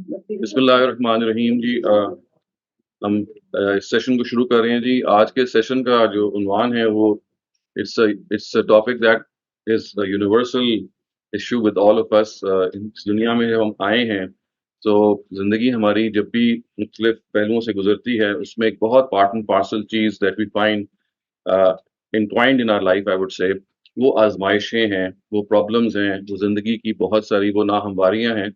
بسم اللہ الرحمن الرحیم جی ہم اس سیشن کو شروع کر رہے ہیں جی. آج کے سیشن کا جو عنوان ہے وہ it's topic that is universal issue with all of us. اس دنیا میں جب ہم آئے ہیں تو زندگی ہماری جب بھی مختلف پہلوؤں سے گزرتی ہے اس میں ایک بہت پارٹ اینڈ پارسل چیز that we find intertwined in our life I would say وہ آزمائشیں ہیں، وہ پرابلمز ہیں، وہ زندگی کی بہت ساری وہ ناہمواریاں ہیں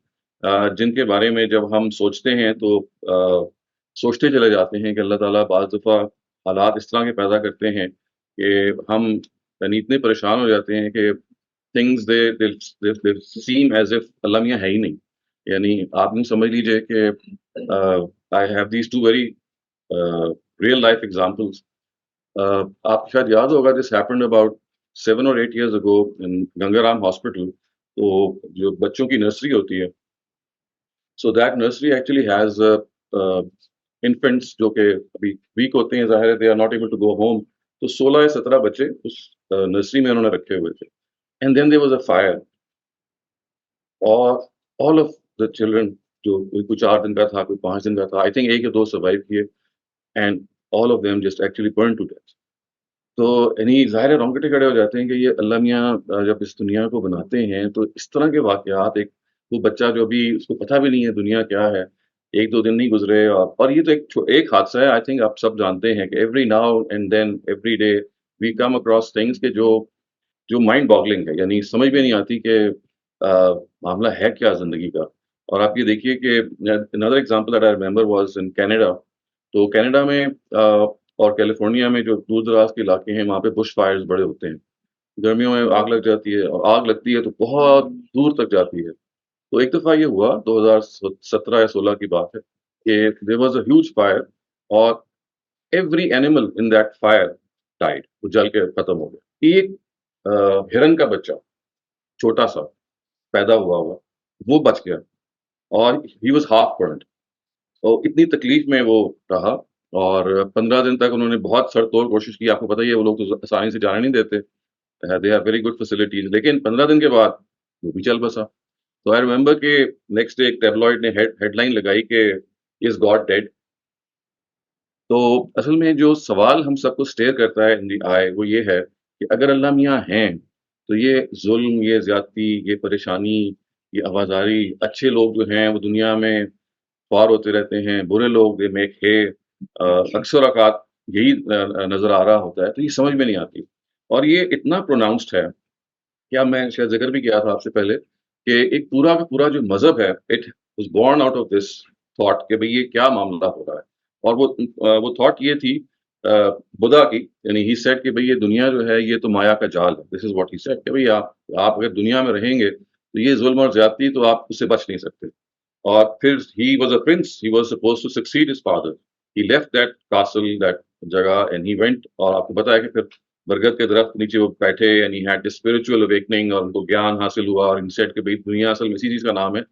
جن کے بارے میں جب ہم سوچتے ہیں تو سوچتے چلے جاتے ہیں کہ اللہ تعالیٰ بعض دفعہ حالات اس طرح کے پیدا کرتے ہیں کہ ہم یعنی اتنے پریشان ہو جاتے ہیں کہ things they seem as if اللہ میاں ہے ہی نہیں. یعنی آپ یوں سمجھ لیجئے کہ I have these two very real life examples. آپ کو شاید یاد ہوگا this happened about 7 or 8 years ago in Ganga Ram hospital. تو جو بچوں کی نرسری ہوتی ہے so that nursery actually has infants جو کہ ابھی ویک ہوتے ہیں، ظاہر ہے they are not able to go home. تو 16 یا 17 بچے اس نرسری میں انہوں نے رکھے ہوئے تھے. And then there was a fire اور آل آف دا چلڈرن جو کوئی 4 دن کا تھا کوئی 5 دن کا تھا، آئی تھنک 1 یا 2 سروائیو کیے and all of them just actually burn to death. تو یعنی ظاہر ہے رونگٹے کھڑے ہو جاتے ہیں کہ یہ اللہ میاں جب اس دنیا کو بناتے ہیں تو اس طرح کے واقعات، ایک وہ بچہ جو ابھی اس کو پتہ بھی نہیں ہے دنیا کیا ہے، 1 2 دن نہیں گزرے اور یہ تو ایک حادثہ ہے. آئی تھنک آپ سب جانتے ہیں کہ every now and then every day we come across things کہ جو مائنڈ باگلنگ ہے، یعنی سمجھ میں نہیں آتی کہ معاملہ ہے کیا زندگی کا. اور آپ یہ دیکھیے کہ another example that I remember was in Canada. تو کینیڈا میں اور کیلیفورنیا میں جو دور دراز کے علاقے ہیں وہاں پہ بش فائرز بڑے ہوتے ہیں. گرمیوں میں آگ لگ جاتی ہے اور آگ لگتی ہے تو بہت دور تک جاتی ہے. تو ایک دفعہ یہ ہوا 2017 یا 16 کی بات ہے کہ there was a huge fire اور every animal in that fire died. وہ جل کے ختم ہو گیا. ایک ہرن کا بچہ چھوٹا سا پیدا ہوا وہ بچ گیا اور he was half burned. اور اتنی تکلیف میں وہ رہا اور 15 دن تک انہوں نے بہت سر توڑ کوشش کی. آپ کو پتہ ہی ہے وہ لوگ تو آسانی سے جانے نہیں دیتے، they have very good facilities, لیکن 15 دن کے بعد وہ بھی چل بسا. تو آئی ریمبر کہ نیکسٹ ڈے ایک ٹیبلوئڈ نے ہیڈ لائن لگائی کہ از گاڈ ڈیڈ. تو اصل میں جو سوال ہم سب کو اسٹیئر کرتا ہے ان دی آئی وہ یہ ہے کہ اگر اللہ میاں ہیں تو یہ ظلم، یہ زیادتی، یہ پریشانی، یہ آوازاری، اچھے لوگ جو ہیں وہ دنیا میں خوار ہوتے رہتے ہیں، برے لوگ دے میک ہے اکثر اوقات یہی نظر آ رہا ہوتا ہے. تو یہ سمجھ میں نہیں آتی اور یہ اتنا پروناؤنسڈ ہے. کیا میں شاید ذکر بھی کیا تھا آپ سے پہلے کہ ایک پورا کا پورا جو مذہب ہے it was born out of this thought کہ بھئی یہ کیا معاملہ ہو رہا ہے. اور وہ تھاٹ یہ تھی بدا کی، یعنی ہی سیڈ کہ بھئی یہ دنیا جو ہے یہ تو مایا کا جال ہے. This is what he said کہ بھئی آپ اگر دنیا میں رہیں گے تو یہ ظلم اور زیادتی تو آپ اس سے بچ نہیں سکتے. اور پھر he was a prince, he was supposed to succeed his father. He left that castle, that جگہ and he went. اور آپ کو پتا ہے کہ پھر برگد کے درخت نیچے وہ بیٹھے and he had this spiritual awakening اور ان کو گیان حاصل ہوا اور ان سیٹ کہ بھئی دنیا اصل میں اسی چیز کا نام ہے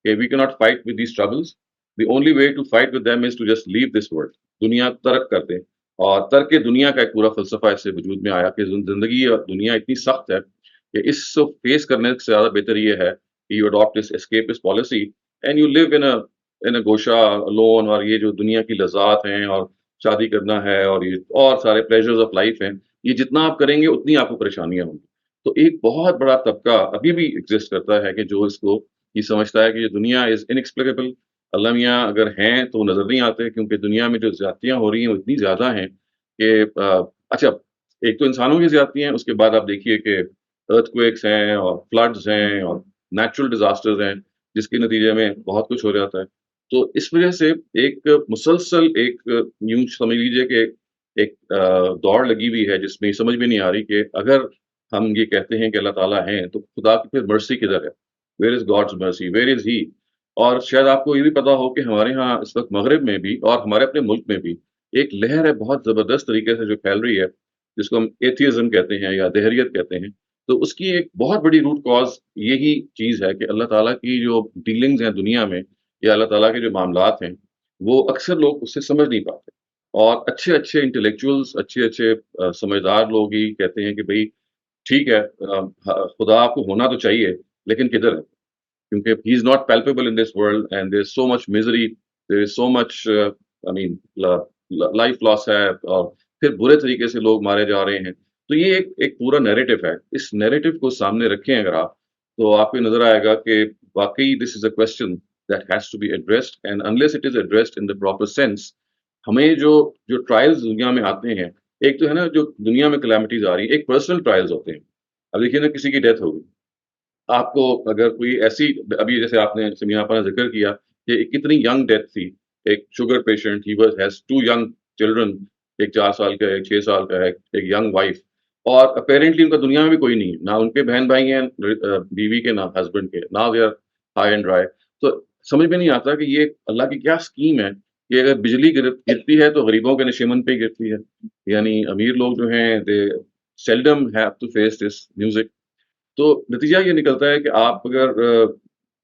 کہ we cannot fight with these troubles. The only way to fight with them is to just leave this world. دنیا ترک کر دیں. اور ترک دنیا کا ایک پورا فلسفہ اس سے وجود میں آیا کہ زندگی اور دنیا اتنی سخت ہے کہ اس کو فیس کرنے سے زیادہ بہتر یہ ہے کہ you adopt this escapist policy and you live in a گوشہ alone. اور یہ جو دنیا کی لذات ہیں اور شادی کرنا ہے اور یہ اور سارے پلیزرز آف لائف ہیں، یہ جتنا آپ کریں گے اتنی آپ کو پریشانیاں ہوں گی. تو ایک بہت بڑا طبقہ ابھی بھی ایگزسٹ کرتا ہے کہ جو اس کو یہ سمجھتا ہے کہ یہ دنیا از انیکسپلیکیبل. اللہ میاں اگر ہیں تو وہ نظر نہیں آتے کیونکہ دنیا میں جو زیادتیاں ہو رہی ہیں وہ اتنی زیادہ ہیں کہ اچھا ایک تو انسانوں کی زیادتی ہیں، اس کے بعد آپ دیکھیے کہ ارتھ کویکس ہیں اور فلڈز ہیں اور نیچرل ڈیزاسٹرز ہیں جس کے نتیجے میں بہت کچھ ہو جاتا ہے. تو اس وجہ سے ایک مسلسل ایک یوں سمجھ لیجیے کہ ایک دوڑ لگی ہوئی ہے جس میں سمجھ میں نہیں آ رہی کہ اگر ہم یہ کہتے ہیں کہ اللہ تعالیٰ ہیں تو خدا کی پھر مرسی کدھر ہے؟ ویئر از گاڈز مرسی، ویئر از ہی؟ اور شاید آپ کو یہ بھی پتا ہو کہ ہمارے ہاں اس وقت مغرب میں بھی اور ہمارے اپنے ملک میں بھی ایک لہر ہے بہت زبردست طریقے سے جو پھیل رہی ہے جس کو ہم ایتھیزم کہتے ہیں یا دہریت کہتے ہیں. تو اس کی ایک بہت بڑی روٹ کاز یہی چیز ہے کہ اللہ تعالیٰ کی جو ڈیلنگز ہیں دنیا میں یا اللہ تعالیٰ کے جو معاملات ہیں وہ اکثر لوگ اس سے سمجھ نہیں پاتے. اور اچھے اچھے انٹلیکچوئلز، اچھے اچھے سمجھدار لوگ ہی کہتے ہیں کہ بھئی ٹھیک ہے خدا آپ کو ہونا تو چاہیے لیکن کدھر ہے؟ کیونکہ he is not palpable in this world and there is so much misery, there is so much I mean life loss ہے, اور پھر برے طریقے سے لوگ مارے جا رہے ہیں. تو یہ ایک پورا نیریٹو ہے. اس نیریٹو کو سامنے رکھیں اگر آپ, تو آپ کو نظر آئے گا کہ واقعی this is a question that has to be addressed, and unless it is addressed in the proper sense, ہمیں جو ٹرائلز دنیا میں آتے ہیں, ایک تو ہے نا جو دنیا میں کلیمٹیز آ رہی ہیں, ایک پرسنل ٹرائلز ہوتے ہیں. اب دیکھیے نا, کسی کی ڈیتھ ہوگی, آپ کو اگر کوئی ایسی, ابھی جیسے آپ نے سمیہ آپا نے ذکر کیا کہ کتنی ینگ ڈیتھ تھی, ایک sugar patient, he was has 2 young children, ایک 4 سال کا ہے, ایک 6 سال کا ہے, ایک ینگ وائف, اور اپیرنٹلی ان کا دنیا میں بھی کوئی نہیں ہے, نہ ان کے بہن بھائی ہیں بیوی کے, نہ ہسبینڈ کے, نہ they are high and dry. تو سمجھ میں نہیں آتا کہ یہ اللہ کی کیا اسکیم ہے کہ اگر بجلی گرتی ہے تو غریبوں کے نشیمن پہ گرتی ہے, یعنی امیر لوگ جو ہیں they seldom have to face this music. تو نتیجہ یہ نکلتا ہے کہ آپ اگر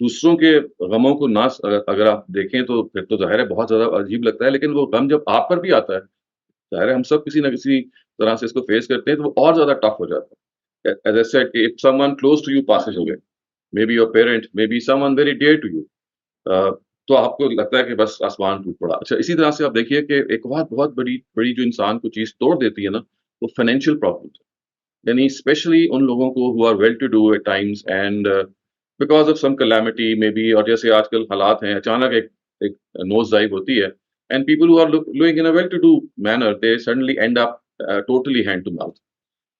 دوسروں کے غموں کو نہ اگر آپ دیکھیں تو پھر تو ظاہر ہے بہت زیادہ عجیب لگتا ہے, لیکن وہ غم جب آپ پر بھی آتا ہے, ظاہر ہے ہم سب کسی نہ کسی طرح سے اس کو فیس کرتے ہیں, تو وہ اور زیادہ ٹف ہو جاتا ہے. As I said, if someone close to you passes away, maybe your parent, maybe someone very dear to you, تو آپ کو لگتا ہے کہ بس آسمان ٹوٹ پڑا. اچھا, اسی طرح سے آپ دیکھیے کہ ایک بہت بڑی جو انسان کو چیز توڑ دیتی ہے نا, وہ فائنینشیل پرابلم. یعنی اسپیشلی ان لوگوں کو who are well to do at times and because of some calamity maybe, اور جیسے آج کل حالات ہیں, اچانک ایک نوز ڈائیو ہوتی ہے, and people who are living in a well to do manner, they suddenly end up totally hand to mouth.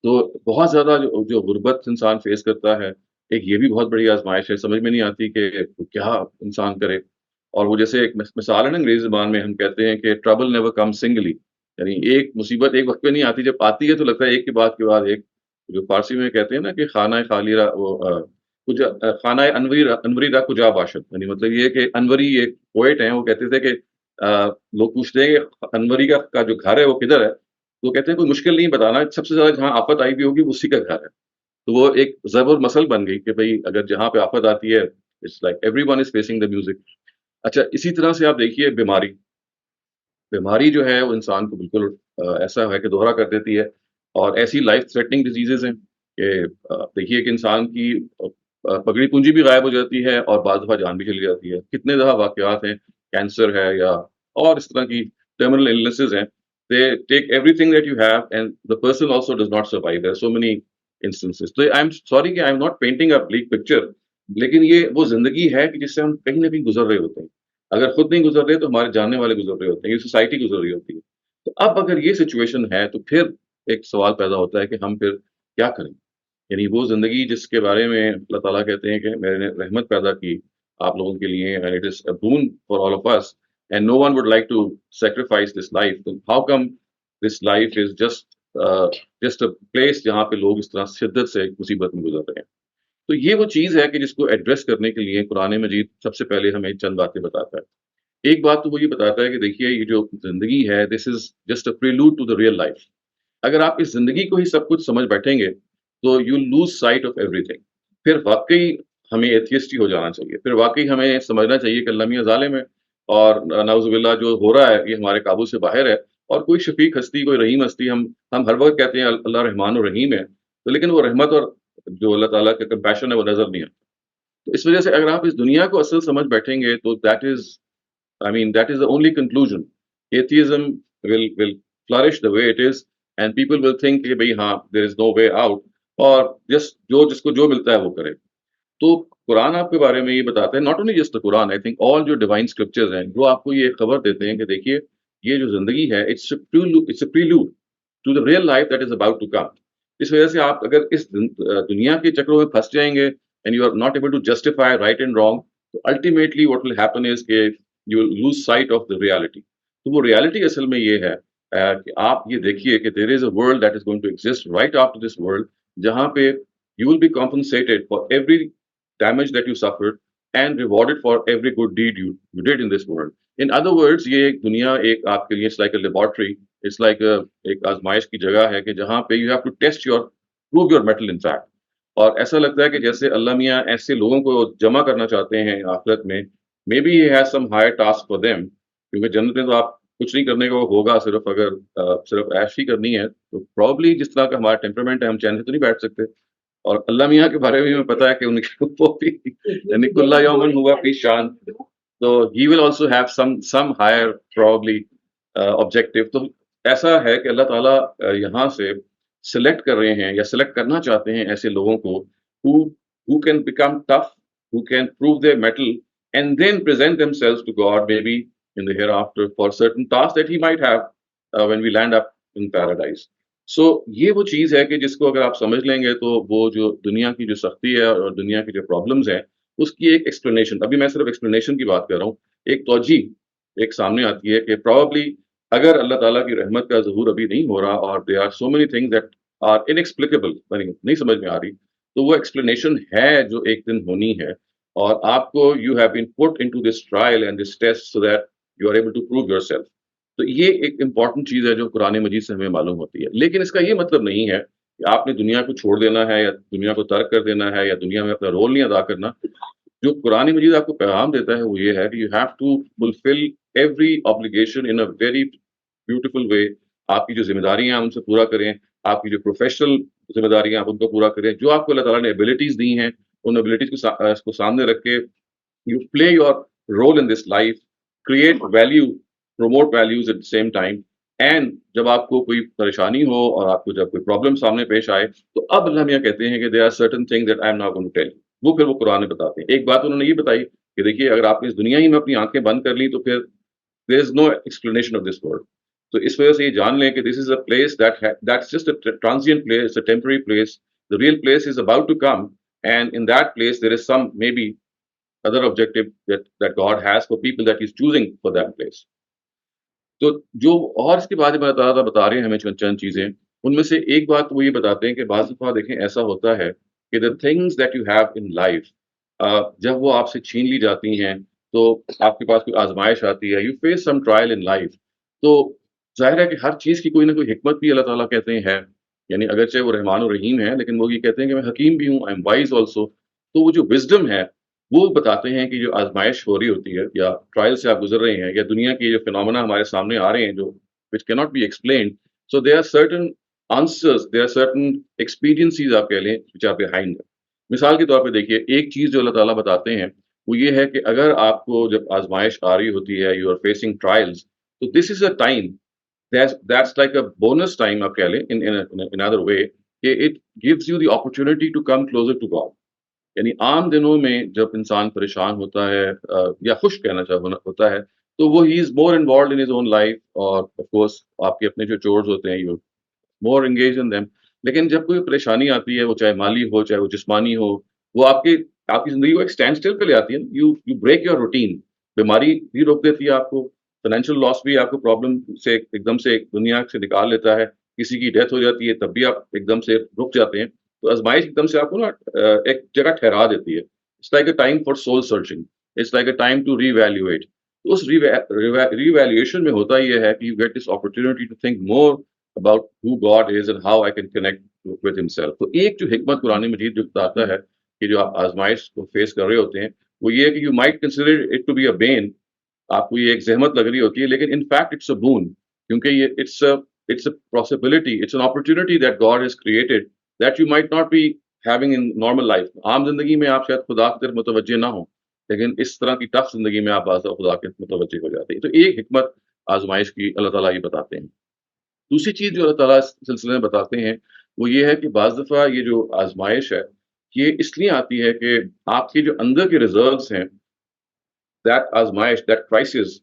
تو بہت زیادہ جو غربت انسان فیس کرتا ہے, ایک یہ بھی بہت بڑی آزمائش ہے, سمجھ میں نہیں آتی کہ کیا انسان کرے. اور وہ جیسے ایک مثال ہے نا انگریزی زبان میں, ہم کہتے ہیں کہ ٹربل نیور کم سنگلی, یعنی ایک مصیبت ایک وقت پہ نہیں آتی, جب آتی ہے تو لگتا ہے ایک کے بعد ایک. جو فارسی میں کہتے ہیں نا کہ خانہ خالی خانہ انوری را کجا باشد, یعنی مطلب یہ کہ انوری ایک پوئٹ ہیں, وہ کہتے تھے کہ لوگ پوچھتے ہیں کہ انوری کا جو گھر ہے وہ کدھر ہے, تو کہتے ہیں کوئی مشکل نہیں بتانا, سب سے زیادہ جہاں آفت آئی بھی ہوگی اسی کا گھر ہے. تو وہ ایک ضرب المثل بن گئی کہ بھئی اگر جہاں پہ آفت آتی ہے, it's like every one is facing the music. اچھا, اسی طرح سے آپ دیکھیے بیماری جو ہے وہ انسان کو بالکل ایسا ہے کہ دوہرا کر دیتی ہے, اور ایسی لائف تھریٹننگ ڈیزیزز ہیں کہ دیکھیے کہ انسان کی پگڑی پونجی بھی غائب ہو جاتی ہے, اور بعض دفعہ جان بھی چلی جاتی ہے. کتنے دفعہ واقعات ہیں, کینسر ہے یا اور اس طرح کی ٹرمینل illnesses ہیں, they take everything that you have and the person also does not survive. There are so many instances. So I'm sorry کہ I'm not painting a bleak picture, لیکن یہ وہ زندگی ہے کہ جس سے ہم کہیں نہ کہیں گزر رہے ہوتے ہیں. اگر خود نہیں گزر رہے تو ہمارے جاننے والے گزر رہے ہوتے ہیں, یہ سوسائٹی گزر رہی ہوتی ہے. تو اب اگر یہ سچویشن ہے تو پھر ایک سوال پیدا ہوتا ہے کہ ہم پھر کیا کریں. یعنی وہ زندگی جس کے بارے میں اللہ تعالیٰ کہتے ہیں کہ میں نے رحمت پیدا کی آپ لوگوں کے لیے, and it is a boon for all of us, and no one would like to sacrifice this life. So how come this life is just a place جہاں پہ لوگ اس طرح شدت سے مصیبت میں گزر رہے ہیں. تو یہ وہ چیز ہے کہ جس کو ایڈریس کرنے کے لیے قرآن مجید سب سے پہلے ہمیں چند باتیں بتاتا ہے. ایک بات تو وہ یہ بتاتا ہے کہ دیکھیے یہ جو زندگی ہے, this is just a prelude to the real life. اگر آپ اس زندگی کو ہی سب کچھ سمجھ بیٹھیں گے تو you lose sight of everything. پھر واقعی ہمیں ایتھیسٹ ہی ہو جانا چاہیے, پھر واقعی ہمیں سمجھنا چاہیے کہ اللہ میاں ظالم ہے, اور نعوذ باللہ جو ہو رہا ہے یہ ہمارے قابو سے باہر ہے, اور کوئی شفیق ہستی, کوئی رحیم ہستی, ہم ہر وقت کہتے ہیں اللہ رحمان و رحیم ہے, تو لیکن وہ رحمت اور جو اللہ تعالیٰ کا کمپیشن ہے وہ نظر نہیں آتا. تو اس وجہ سے اگر آپ اس دنیا کو اصل سمجھ بیٹھیں گے تو that is the only conclusion. Atheism will flourish the way it is, and people will think کہ بھئی ہاں there is no way out, اور جس کو جو ملتا ہے وہ کرے. تو قرآن آپ کے بارے میں یہ بتاتا ہے, not only just the Quran, I think all جو ڈیوائن scriptures ہیں وہ آپ کو یہ خبر دیتے ہیں کہ دیکھیے یہ جو زندگی ہے it's a prelude to the real life that is about to come. اس وجہ سے آپ اگر اس دنیا کے چکروں میں پھنس جائیں گے and you are not able to justify right and wrong, so ultimately what will happen is کہ you will lose sight of the reality. تو وہ reality اصل میں یہ ہے کہ آپ یہ دیکھیے کہ there is a world that is going to exist right after this world, جہاں پہ you will be compensated for every damage that you suffered and rewarded for every good deed you did in this world. In other words, یہ ایک دنیا ایک آپ کے لیے it's like a laboratory, it's like ایک آزمائش کی جگہ ہے کہ جہاں پہ you have to prove your mettle in fact. اور ایسا لگتا ہے کہ جیسے اللہ میاں ایسے لوگوں کو جمع کرنا چاہتے ہیں آخرت میں, maybe he has some higher task for them, کیونکہ جنت میں تو آپ کچھ نہیں کرنے کا ہوگا, صرف اگر صرف عیش ہی کرنی ہے, تو probably جس طرح کا ہمارا ٹیمپرمنٹ ہے ہم چین سے تو نہیں بیٹھ سکتے, اور اللہ میاں کے بارے میں ہمیں پتا ہے کہ ان کے وہ بھی یعنی کلّا یومن ہوا فی شان، تو he will also have some higher probably objective. تو ایسا ہے کہ اللہ تعالیٰ یہاں سے سلیکٹ کر رہے ہیں یا سلیکٹ کرنا چاہتے ہیں ایسے لوگوں کو who can become tough, who can prove their mettle, and then present themselves to God maybe in the hereafter for certain tasks that He might have when we land up in paradise. سو یہ وہ چیز ہے کہ جس کو اگر آپ سمجھ لیں گے تو وہ جو دنیا کی جو سختی ہے اور دنیا کی جو پرابلمز ہیں اس کی ایک ایکسپلینیشن، ابھی میں صرف ایکسپلینیشن کی بات کر رہا ہوں، ایک توجہ ایک سامنے آتی ہے کہ پروبلی اگر اللہ تعالیٰ کی رحمت کا ظہور ابھی نہیں ہو رہا اور they are so many things that are inexplicable, نہیں سمجھ میں آ رہی، تو وہ ایکسپلینیشن ہے جو ایک دن ہونی ہے، اور آپ کو you have been put into this trial and this test so that you are able to prove yourself. تو یہ ایک امپورٹنٹ چیز ہے جو قرآن مجید سے ہمیں معلوم ہوتی ہے. لیکن اس کا یہ مطلب نہیں ہے کہ آپ نے دنیا کو چھوڑ دینا ہے یا دنیا کو ترک کر دینا ہے یا دنیا میں اپنا رول نہیں ادا کرنا. جو قرآن مجید آپ کو پیغام دیتا ہے وہ یہ ہے کہ you have to fulfil every obligation in a very beautiful way. آپ کی جو ذمہ داریاں ہیں ان سے پورا کریں، آپ کی جو پروفیشنل ذمہ داریاں آپ ان کو پورا کریں، جو آپ کو اللہ تعالیٰ نے ایبلٹیز دی ہیں ان ایبلٹیز کو سامنے رکھ کے you play your role in this life, create value, promote values at the same time. And جب آپ کو کوئی پریشانی ہو اور آپ کو جب کوئی پرابلم سامنے پیش آئے تو اب اللہ میاں کہتے ہیں کہ there are certain things that I am not going to tell you. وہ پھر وہ قرآن میں بتاتے ہیں. ایک بات انہوں نے یہ بتائی کہ دیکھیے اگر آپ نے اس دنیا ہی میں اپنی آنکھیں بند کر لی تو پھر there is no explanation of this world. تو اس وجہ سے یہ جان لیں کہ this is a place that's just a transient place, a temporary place. The real place is about to come, and in that place there is some maybe other objective that God has for people that He's choosing for that place. تو جو اور اس کے بارے میں بتا رہے ہیں ہمیں چند چیزیں، ان میں سے ایک بات وہ یہ بتاتے ہیں کہ بعض دفعہ دیکھیں ایسا ہوتا ہے کہ the things that you have in life جب وہ آپ سے چھین لی جاتی ہیں تو آپ کے پاس کوئی آزمائش آتی ہے، you face some trial in life. تو ظاہر ہے کہ ہر چیز کی کوئی نہ کوئی حکمت بھی اللہ تعالیٰ کہتے ہیں ہے، یعنی اگرچہ وہ رحمان و رحیم ہے لیکن وہ یہ کہتے ہیں کہ میں حکیم بھی ہوں، آئی ایم وائز آلسو. تو وہ جو وزڈم ہے وہ بتاتے ہیں کہ جو آزمائش ہو رہی ہوتی ہے یا ٹرائل سے آپ گزر رہے ہیں یا دنیا کے جو فینومینا ہمارے سامنے آ رہے ہیں جو which cannot be explained, so there are certain answers, there are certain experiences آپ کہہ لیں which are behind. مثال کے طور پہ دیکھیے ایک چیز جو اللہ تعالیٰ بتاتے ہیں وہ یہ ہے کہ اگر آپ کو جب آزمائش آ رہی ہوتی ہے you are facing trials, تو this is a time that's like a bonus time آپ کہہ لیں in another way کہ it gives you the opportunity to come closer to God. یعنی عام دنوں میں جب انسان پریشان ہوتا ہے یا خوش کہنا ہوتا ہے تو وہ he is more involved in his own life, اور آف کورس آپ کے اپنے جو چورز ہوتے ہیں you more engage in them. لیکن جب کوئی پریشانی آتی ہے وہ چاہے مالی ہو چاہے وہ جسمانی ہو، وہ آپ کی زندگی کو ایک اسٹینڈ اسٹل پہ لے آتی ہے. You break your routine. بیماری بھی روک دیتی ہے آپ کو، فائنینشیل لاس بھی آپ کو پرابلم سے ایک دم سے دنیا سے نکال لیتا ہے، کسی کی ڈیتھ ہو جاتی ہے تب بھی آپ ایک دم سے رک جاتے ہیں. تو آزمائش ایک دم سے آپ کو نا ایک جگہ ٹھہرا دیتی ہے. It's like a time for soul searching, it's like a time to reevaluate. تو اس ری ویلیویشن میں ہوتا یہ ہے کہ you get this opportunity to think more about who God is and how I can connect with himself. تو ایک جو حکمت قرآن مجید جو بتاتا ہے کہ جو آپ آزمائش کو فیس کر رہے ہوتے ہیں وہ یہ ہے کہ you might consider it to be a bane. آپ کو یہ ایک زحمت لگ رہی ہوتی ہے لیکن in fact it's a boon, کیونکہ یہ it's a possibility, it's an opportunity that God has created that you might not be having in normal life. عام زندگی میں آپ شاید خدا کی طرف متوجہ نہ ہوں لیکن اس طرح کی ٹف زندگی میں آپ بعض خدا کے متوجہ ہو جاتے ہیں. تو ایک حکمت آزمائش کی اللہ تعالیٰ یہ بتاتے ہیں. دوسری چیز جو اللہ تعالیٰ اس سلسلے میں بتاتے ہیں وہ یہ ہے کہ بعض دفعہ یہ جو آزمائش ہے یہ اس لیے آتی ہے کہ آپ کے جو اندر کے ریزروز ہیں، that azmaish, that crisis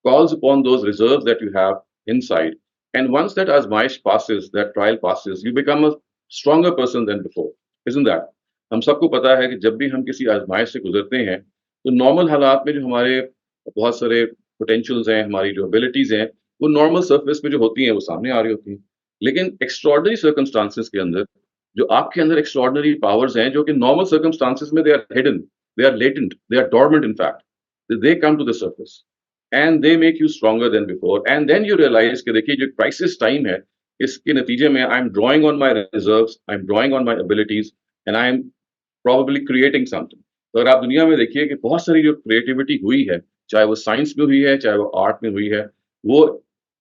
calls upon those reserves that you have inside. And once that azmaish passes, that trial passes, you become a stronger person than before. Isn't that? ہم سب کو پتا ہے کہ جب بھی ہم کسی آزمائش سے گزرتے ہیں تو نارمل حالات میں جو ہمارے بہت سارے پوٹینشیلز ہیں، ہماری جو ابیلٹیز ہیں وہ نارمل سرفیس پہ جو ہوتی ہیں وہ سامنے آ رہی ہوتی ہیں. لیکن ایکسٹراڈنری سرکمسٹانسز کے اندر جو آپ کے اندر ایکسٹراڈنری پاورز ہیں جو کہ نارمل سرکمسٹانسز میں they are hidden, they are latent, they are dormant in fact. They come to the surface and they make you stronger than before, and then you realize کہ دیکھیے جو crisis time ہے اس کے نتیجے میں I'm drawing on my reserves, I'm drawing on my abilities, and I'm probably creating something. تو اگر آپ دنیا میں دیکھیے کہ بہت ساری جو کریٹیوٹی ہوئی ہے چاہے وہ سائنس میں ہوئی ہے چاہے وہ آرٹ میں ہوئی ہے، وہ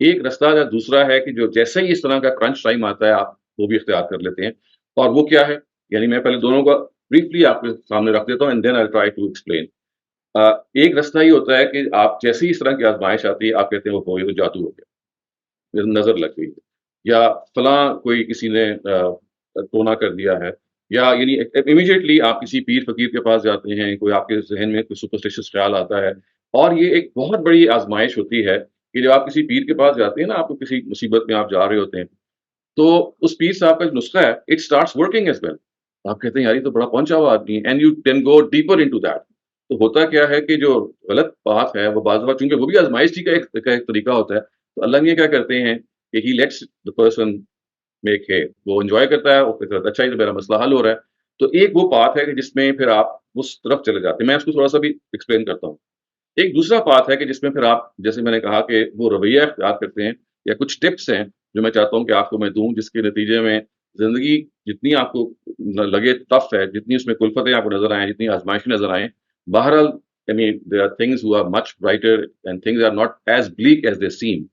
ایک راستہ دوسرا ہے کہ جو جیسے ہی اس طرح کا کرنچ ٹائم آتا ہے آپ وہ بھی اختیار کر لیتے ہیں. اور وہ کیا ہے؟ یعنی میں پہلے دونوں کا بریفلی آپ کے سامنے رکھ دیتا ہوں and then I try to explain. ایک راستہ یہ ہوتا ہے کہ آپ جیسے ہی اس طرح کی آزمائش آتی ہے آپ کہتے ہیں وہ تو جادو ہو گیا، نظر لگ گئی یا فلاں کوئی کسی نے ٹونا کر دیا ہے، یا یعنی امیڈیٹلی آپ کسی پیر فقیر کے پاس جاتے ہیں، کوئی آپ کے ذہن میں کوئی سپرسٹیشس خیال آتا ہے. اور یہ ایک بہت بڑی آزمائش ہوتی ہے کہ جب آپ کسی پیر کے پاس جاتے ہیں نا، آپ کو کسی مصیبت میں آپ جا رہے ہوتے ہیں، تو اس پیر صاحب کا جو نسخہ ہے it starts working as well. آپ کہتے ہیں یار یہ تو بڑا پہنچا ہوا آدمی ہے، and you can go deeper into that. تو ہوتا کیا ہے کہ جو غلط بات ہے وہ بعض بات چونکہ وہ بھی آزمائش کا ایک طریقہ ہوتا ہے، تو اللہ میاں کیا کرتے ہیں کہ ہی لیٹس دا پرسن میک ہے، وہ انجوائے کرتا ہے، وہ پھر کہتا ہے اچھا یہ تو میرا مسئلہ حل ہو رہا ہے. تو ایک وہ بات ہے کہ جس میں پھر آپ اس طرف چلے جاتے ہیں. میں اس کو تھوڑا سا بھی ایکسپلین کرتا ہوں. ایک دوسرا بات ہے کہ جس میں پھر آپ جیسے میں نے کہا کہ وہ رویہ اختیار کرتے ہیں یا کچھ ٹپس ہیں جو میں چاہتا ہوں کہ آپ کو میں دوں، جس کے نتیجے میں زندگی جتنی آپ کو لگے ٹف ہے، جتنی اس میں کلفتیں آپ کو نظر آئیں، جتنی آزمائشیں نظر آئیں، بہرحال I mean, there are things who are much brighter and things are not as bleak as they seem.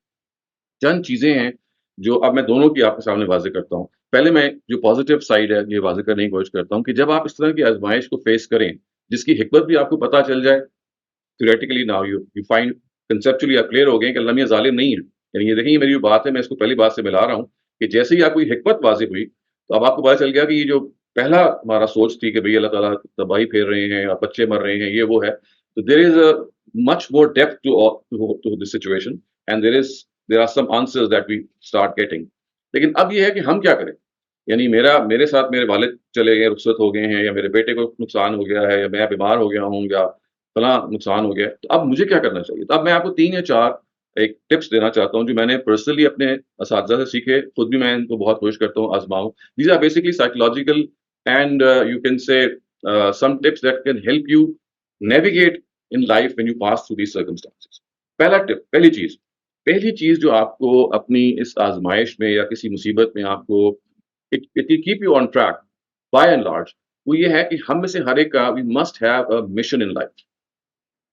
چند چیزیں ہیں جو اب میں دونوں کی آپ کے سامنے واضح کرتا ہوں. پہلے میں جو پازیٹیو سائڈ ہے یہ واضح کرنے کی کوشش کرتا ہوں کہ جب آپ اس طرح کی آزمائش کو فیس کریں جس کی حکمت بھی آپ کو پتہ چل جائے، theoretically now you find conceptually آپ کلیئر ہو گئے کہ اللہ میاں ظالم نہیں ہے. یعنی یہ دیکھیں یہ میری جو بات ہے میں اس کو پہلی بات سے ملا رہا ہوں کہ جیسے ہی آپ کو یہ حکمت واضح ہوئی تو اب آپ کو پتہ چل گیا کہ یہ جو پہلا ہمارا سوچ تھی کہ بھئی اللہ تعالیٰ تباہی پھیر رہے ہیں اور بچے مر رہے ہیں، یہ وہ ہے. تو there is a much more depth to this situation and there are some answers that we start getting. لیکن اب یہ ہے کہ ہم کیا کریں. یعنی میرے ساتھ میرے والد چلے گئے، رخصت ہو گئے ہیں، یا میرے بیٹے کو نقصان ہو گیا ہے، یا میں بیمار ہو گیا ہوں، یا فلاں نقصان ہو گیا. تو اب مجھے کیا کرنا چاہیے؟ تو اب میں آپ کو 3 یا 4 ایک ٹپس دینا چاہتا ہوں جو میں نے پرسنلی اپنے اساتذہ سے سیکھے، خود بھی میں ان کو بہت کوشش کرتا ہوں آزماؤں. These are basically psychological and you can say some tips that can help you navigate in life when you pass through these circumstances. پہلا ٹپ، پہلی چیز جو آپ کو اپنی اس آزمائش میں یا کسی مصیبت میں آپ کو it will keep you on track by and large، وہ یہ ہے کہ ہم میں سے ہر ایک کا we must have a mission in life.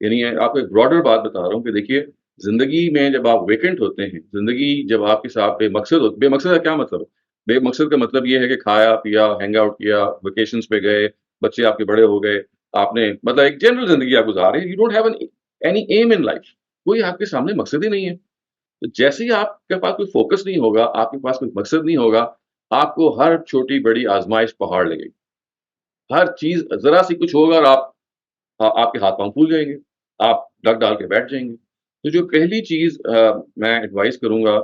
یعنی آپ کو ایک براڈر بات بتا رہا ہوں کہ دیکھیے زندگی میں جب آپ ویکنٹ ہوتے ہیں، زندگی جب آپ کے ساتھ بے مقصد ہوتی، بے مقصد کا کیا مطلب ہے؟ بے مقصد کا مطلب یہ ہے کہ کھایا پیا، ہینگ آؤٹ کیا، ویکیشنز پہ گئے، بچے آپ کے بڑے ہو گئے، آپ نے مطلب ایک جنرل زندگی آپ گزار رہے ہیں. You don't have any aim in life, کوئی آپ کے سامنے مقصد ہی نہیں ہے. تو جیسے ہی آپ کے پاس کوئی فوکس نہیں ہوگا، آپ کے پاس کوئی مقصد نہیں ہوگا، آپ کو ہر چھوٹی بڑی آزمائش پہاڑ لگے گی. ہر چیز ذرا سی کچھ ہوگا اور آپ کے ہاتھ پاؤں پھول جائیں گے، آپ ڈگ ڈال کے بیٹھ جائیں گے. تو جو پہلی چیز میں ایڈوائز کروں گا،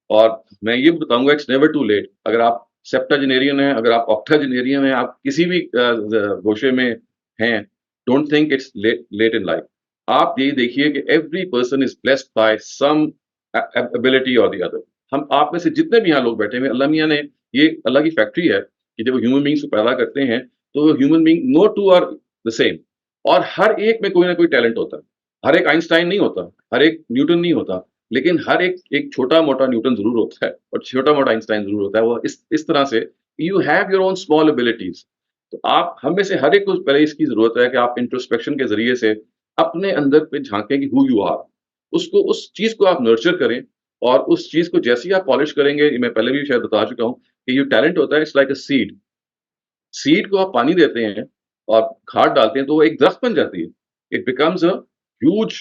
اور میں یہ بتاؤں گا اٹس نیور ٹو لیٹ. اگر آپ سیپٹاجنیرین ہیں، اگر آپ آکٹاجنیرین ہیں، آپ کسی بھی گوشے میں ہیں، don't think it's late in life. آپ یہ دیکھیے کہ every person is blessed by some ability or the other. ہم آپ میں سے جتنے بھی یہاں لوگ بیٹھے ہوئے، اللہ میاں نے یہ اللہ کی فیکٹری ہے کہ جب وہ ہیومن بینگس کو پیدا کرتے ہیں تو وہ human being no two are the same, اور ہر ایک میں کوئی نہ کوئی ٹیلنٹ ہوتا ہے. ہر ایک آئنسٹائن نہیں ہوتا، ہر ایک نیوٹن نہیں ہوتا، لیکن ہر ایک چھوٹا موٹا نیوٹن ضرور ہوتا ہے اور چھوٹا موٹا آئنسٹائن ضرور ہوتا ہے. وہ اس طرح سے you have your own small abilities. تو آپ ہم میں سے ہر ایک کو پہلے اس کی ضرورت ہے کہ آپ انٹروسپیکشن کے ذریعے سے اپنے اندر پہ جھانکیں کہ ہو یو آر. اس چیز کو آپ نرچر کریں، اور اس چیز کو جیسے ہی آپ پالش کریں گے، میں پہلے بھی شاید بتا چکا ہوں کہ یہ ٹیلنٹ ہوتا ہے اٹس لائک اے سیڈ کو آپ پانی دیتے ہیں اور کھاد ڈالتے ہیں تو وہ ایک درخت بن جاتی ہے. It becomes a huge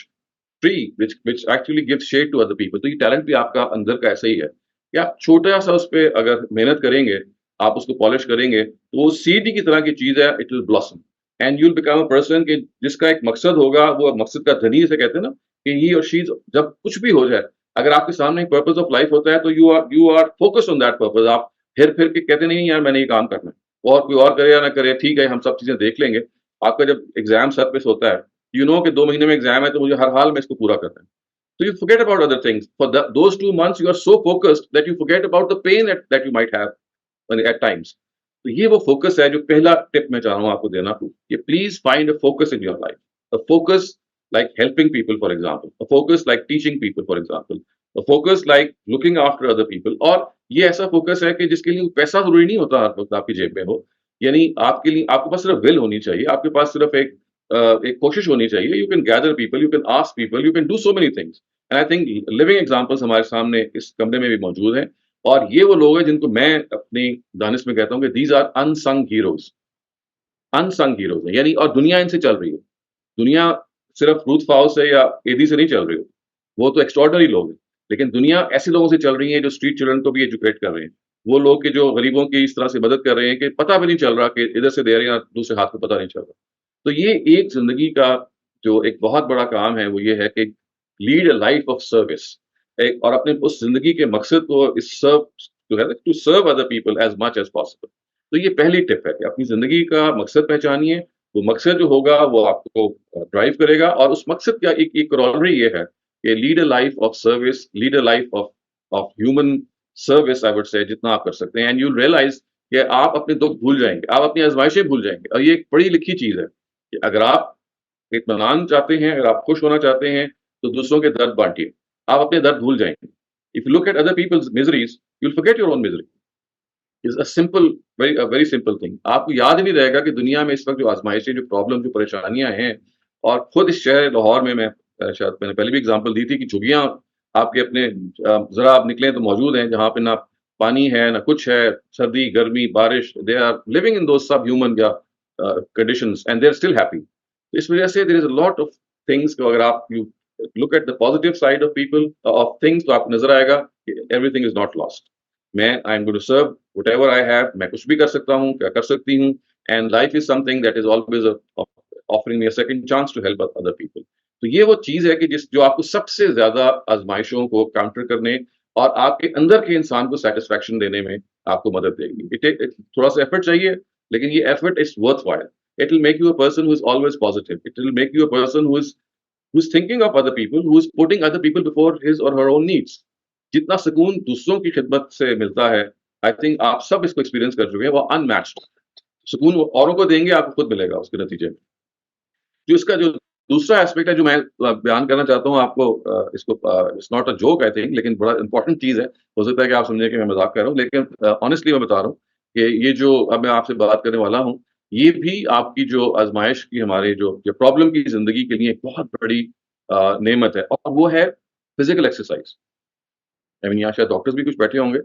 tree which actually gives shade to other people. تو یہ ٹیلنٹ بھی آپ کا اندر کا ایسا ہی ہے کہ آپ چھوٹا سا اس پہ اگر محنت کریں گے، آپ اس کو پالش کریں گے تو وہ سیڈ کی طرح کی چیز ہے. It will blossom and you'll become a person کہ جس کا ایک مقصد ہوگا، وہ مقصد کا دھنی سے کہتے ہیں نا، کہ ہی اور شی جب کچھ بھی ہو جائے، اگر آپ کے سامنے ایک پرپز آف لائف ہوتا ہے تو you are focus on that purpose. آپ پھر کے کہتے نہیں یار میں نے یہ کام کرنا ہے، اور کوئی اور کرے یا نہ کرے ٹھیک ہے ہم سب چیزیں دیکھ لیں گے. آپ کا جب ایگزام سر پہ ہوتا ہے، یو نو کہ 2 مہینے میں ایگزام ہے تو مجھے ہر حال میں اس کو پورا کرنا ہے. So you forget about other things. For those 2 months, you are so focused that you forget about the pain that you might have at times. تو یہ وہ فوکس ہے جو پہلا ٹپ میں چاہ رہا ہوں آپ کو دینا کہ please find a focus in your life. A focus like helping people, for example. A focus like teaching people, for example. A focus like looking after other people. اور یہ ایسا فوکس ہے کہ جس کے لیے پیسہ ضروری نہیں ہوتا ہر وقت آپ کی جیب میں ہو. یعنی آپ کے لیے آپ کے پاس صرف ول ہونی چاہیے، آپ کے پاس صرف ایک کوشش ہونی چاہیے. You can gather people, you can ask people, you can do so many things. And I think living examples ہمارے سامنے اس کمرے میں بھی موجود ہیں، اور یہ وہ لوگ ہیں جن کو میں اپنی دانش میں کہتا ہوں کہ دیز آر ان سنگ ہیروز، ان سنگ ہیروز ہیں، یعنی اور دنیا ان سے چل رہی ہے. دنیا صرف روت فاؤ سے یا ایدی سے نہیں چل رہی ہو، وہ تو ایکسٹراڈنری لوگ ہیں، لیکن دنیا ایسے لوگوں سے چل رہی ہے جو اسٹریٹ چلڈرن کو بھی ایجوکیٹ کر رہے ہیں، وہ لوگ کہ جو غریبوں کی اس طرح سے مدد کر رہے ہیں کہ پتہ بھی نہیں چل رہا کہ ادھر سے دے رہے ہیں یا دوسرے ہاتھ کو پتہ نہیں چل رہا. تو یہ ایک زندگی کا جو ایک بہت بڑا کام ہے وہ یہ ہے کہ lead a life of service, اور اپنے اس زندگی کے مقصد کو اس سرو جو ہے to serve other people as much as possible. تو یہ پہلی ٹپ ہے کہ اپنی زندگی کا مقصد پہچانیے، وہ مقصد جو ہوگا وہ آپ کو ڈرائیو کرے گا، اور اس مقصد کا ایک کورولری یہ ہے کہ lead a life of service, lead a life of human service I would سے، جتنا آپ کر سکتے ہیں. اینڈ یو ریئلائز کہ آپ اپنے دکھ بھول جائیں گے، آپ اپنی آزمائشیں بھول جائیں گے. اور یہ ایک پڑھی لکھی چیز ہے کہ اگر آپ اطمینان چاہتے ہیں، اگر آپ خوش ہونا چاہتے ہیں تو دوسروں کے درد بانٹیے، آپ اپنے درد بھول جائیں گے. If you look at other people's miseries, you'll forget your own misery. It's a simple, very simple thing. آپ کو یاد نہیں رہے گا کہ دنیا میں اس وقت جو آزمائشیں، جو پرابلم، جو پریشانیاں ہیں، اور خود اس شہر لاہور میں شاید میں نے پہلے بھی اگزامپل دی تھی کہ جھگیاں آپ کے اپنے ذرا آپ نکلیں تو موجود ہیں، جہاں پہ نہ پانی ہے نہ کچھ ہے، سردی گرمی بارش، they are living in those sub human conditions and they're still happy. اس وجہ سے there is a lot of things کہ اگر آپ you look at the positive side of people of things تو آپ کو نظر آئے گا کہ everything is not lost. میں I am going to serve whatever I have، میں کچھ بھی کر سکتا ہوں، کیا کر سکتی ہوں. And life is something that is always offering me a second chance to help other people. تو یہ وہ چیز ہے کہ جو آپ کو سب سے زیادہ آزمائشوں کو کاؤنٹر کرنے اور آپ کے اندر کے انسان کو سیٹسفیکشن دینے میں آپ کو مدد دے گی. تھوڑا سا ایفرٹ چاہیے، لیکن یہ effort is worth while. It will make you a person who is always positive. It will make you a person who is thinking of other people, who is putting other people before his or her own needs. جتنا سکون دوسروں کی خدمت سے ملتا ہے، I think آپ سب اس کو ایکسپیرینس کر چکے ہیں، وہ ان میچڈ سکون وہ اوروں کو دیں گے، آپ کو خود ملے گا اس کے نتیجے میں. جو اس کا جو دوسرا ایسپیکٹ ہے جو میں بیان کرنا چاہتا ہوں آپ کو، اس کو it's not a joke I think, لیکن بڑا امپورٹنٹ چیز ہے. ہو سکتا ہے کہ آپ سمجھیں کہ میں مذاق کر رہا ہوں، لیکن آنیسٹلی میں بتا رہا ہوں کہ یہ جو اب میں آپ سے بات کرنے والا ہوں، یہ بھی آپ کی جو آزمائش کی، ہمارے جو پرابلم کی زندگی کے لیے ایک بہت بڑی نعمت ہے، اور وہ ہے فزیکل ایکسرسائز. یہاں شاید ڈاکٹرز بھی کچھ بیٹھے ہوں گے،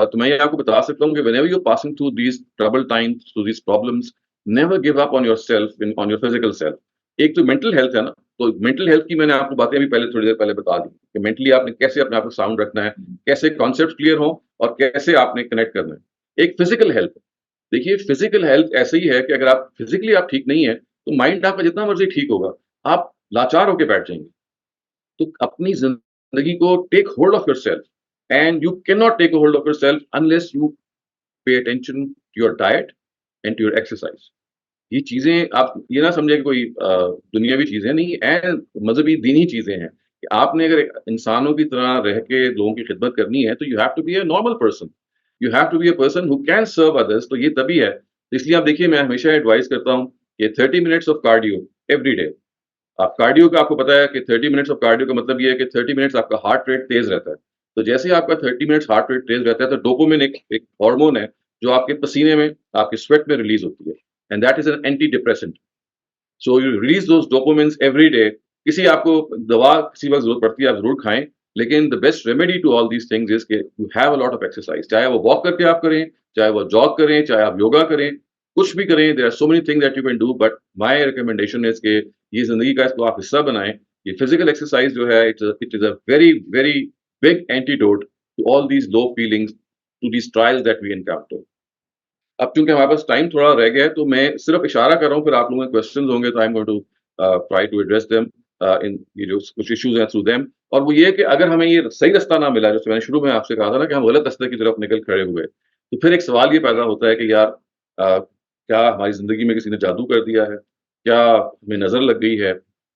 تو میں یہ آپ کو بتا سکتا ہوں کہ whenever you're passing through these troubled times, through these problems, never give up on yourself, on your physical self. ایک تو مینٹل ہیلتھ ہے نا، تو مینٹل ہیلتھ کی میں نے آپ کو باتیں بھی پہلے تھوڑی دیر پہلے بتا دی کہ مینٹلی آپ نے کیسے اپنے آپ کو ساؤنڈ رکھنا ہے، کیسے کانسیپٹ کلیئر ہوں، اور کیسے آپ نے کنیکٹ کرنا ہے. ایک فزیکل ہیلتھ، دیکھیے فزیکل ہیلتھ ایسے ہی ہے کہ اگر آپ فزیکلی آپ ٹھیک نہیں ہے تو مائنڈ آپ کا جتنا مرضی ٹھیک ہوگا، آپ لاچار ہو کے بیٹھ جائیں گے. تو اپنی زندگی کو take hold of yourself, and you can not take hold of yourself unless you pay attention to your diet and to your exercise. یہ چیزیں آپ یہ نہ سمجھیں کہ کوئی دنیاوی چیزیں نہیں، این مذہبی دینی چیزیں ہیں کہ آپ نے اگر انسانوں کی طرح رہ کے لوگوں کی خدمت کرنی ہے تو you have to be a normal person, you have to be a person who can serve others. تو یہ تبھی ہے، اس لیے آپ دیکھیے میں ہمیشہ ایڈوائز کرتا ہوں کہ 30 minutes of cardio every day. آپ کارڈیو کا آپ کو پتا ہے کہ 30 منٹس آف کارڈیو کا مطلب یہ ہے کہ 30 منٹس آپ کا ہارٹ ریٹ تیز رہتا ہے. تو جیسے آپ کا 30 منٹس ہارٹ ریٹ تیز رہتا ہے تو ڈوپامن ایک ہارمون ہے جو آپ کے پسینے میں، آپ کے سویٹ میں ریلیز ہوتی ہے، and that is an antidepressant. So you release those dopamines every day. کسی آپ کو دوا کسی وقت ضرورت پڑتی ہے آپ ضرور کھائیں، لیکن the best remedy to all these things is کہ you have a lot of exercise. چاہے وہ واک کر کے آپ کریں، چاہے وہ جاگ کریں، چاہے آپ یوگا کریں، کچھ بھی کریں. There are so many things that you can do, but my recommendation is کہ یہ زندگی کا اس کو آپ حصہ بنائیں. یہ فزیکل ایکسرسائز جو ہے it is a very very big antidote to all these low feelings, to these trials that we encounter. اب چونکہ ہمارے پاس ٹائم تھوڑا رہ گیا ہے تو میں صرف اشارہ کر رہا ہوں، پھر آپ لوگوں کے کوشچنز ہوں گے تو I am going to try to address them in یہ جو کچھ ایشوز ہیں تھرو دیم. اور وہ یہ کہ اگر ہمیں یہ صحیح رستہ نہ ملا، جیسے میں نے شروع میں آپ سے کہا تھا نا کہ ہم غلط رستے کی طرف نکل کھڑے ہوئے، تو پھر ایک سوال یہ پیدا ہوتا ہے کہ یار کیا ہماری زندگی میں کسی نے جادو کر دیا ہے؟ کیا ہمیں نظر لگ گئی ہے؟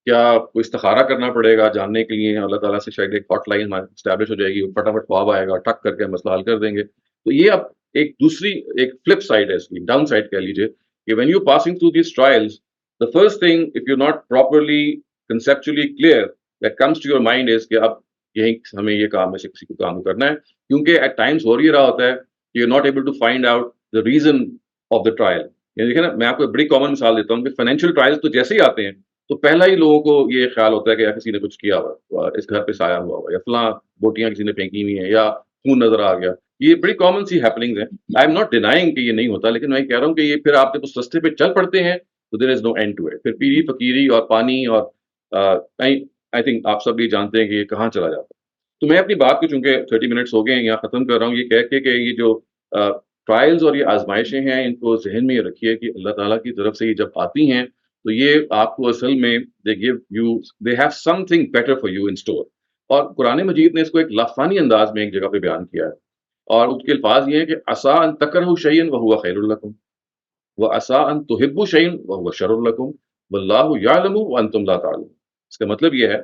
کیا کوئی استخارہ کرنا پڑے گا جاننے کے لیے؟ اللہ تعالیٰ سے شاید ایک ہاٹ لائن ہماری اسٹیبلش ہو جائے گی، فٹافٹ خواب آئے گا، ٹک کر کے مسئلہ حل کر دیں گے. تو یہ اب ایک دوسری ایک فلپ سائڈ ہے اس کی، ڈاؤن سائڈ کہہ لیجیے کہ when you passing through these trials, the first thing if you're not properly conceptually clear that comes to your mind is کہ اب یہی ہمیں یہ کام میں سے کسی کو کام کرنا ہے، کیونکہ at times ہو رہا ہوتا ہے کہ you're not able to find out the reason of the trial. یعنی دیکھیں نا، میں آپ کو بڑی کامن مثال دیتا ہوں کہ فائنینشیل ٹرائلز تو جیسے ہی آتے ہیں تو پہلا ہی لوگوں کو یہ خیال ہوتا ہے کہ یار کسی نے کچھ کیا ہوا، اس گھر پہ سایہ ہوا ہوا، یا فلاں بوٹیاں کسی نے پھینکی ہوئی ہیں، یا خون نظر آ گیا. یہ بڑی کامن سی ہیپننگز ہیں. آئی ایم ناٹ ڈینائنگ کہ یہ نہیں ہوتا، لیکن میں کہہ رہا ہوں کہ یہ پھر آپ جب اس رستے پہ چل پڑتے ہیں تو دیر is know and to it. پھر پیری فقیری اور پانی اور آئی تھنک آپ سب یہ جانتے ہیں کہ یہ کہاں چلا جاتا ہے. تو میں اپنی بات کو چونکہ 30 منٹس ہو گئے ہیں یہاں ختم کر رہا ہوں، یہ کہہ کے کہ یہ جو ٹرائلز اور یہ آزمائشیں ہیں ان کو ذہن میں یہ رکھیے کہ اللہ تعالیٰ کی طرف سے یہ جب آتی ہیں تو یہ آپ کو اصل میں they give you, they have something better for you in store. اور قرآن مجید نے اس کو ایک لافانی انداز میں ایک جگہ پہ بیان کیا ہے، اور اس کے الفاظ یہ ہیں کہ عسیٰ ان تکرہوا شیئا وہو خیر لکم وعسیٰ ان تحبوا شیئا وہو شر لکم واللہ یعلم وانتم لا تعلمون. اس کا مطلب یہ ہے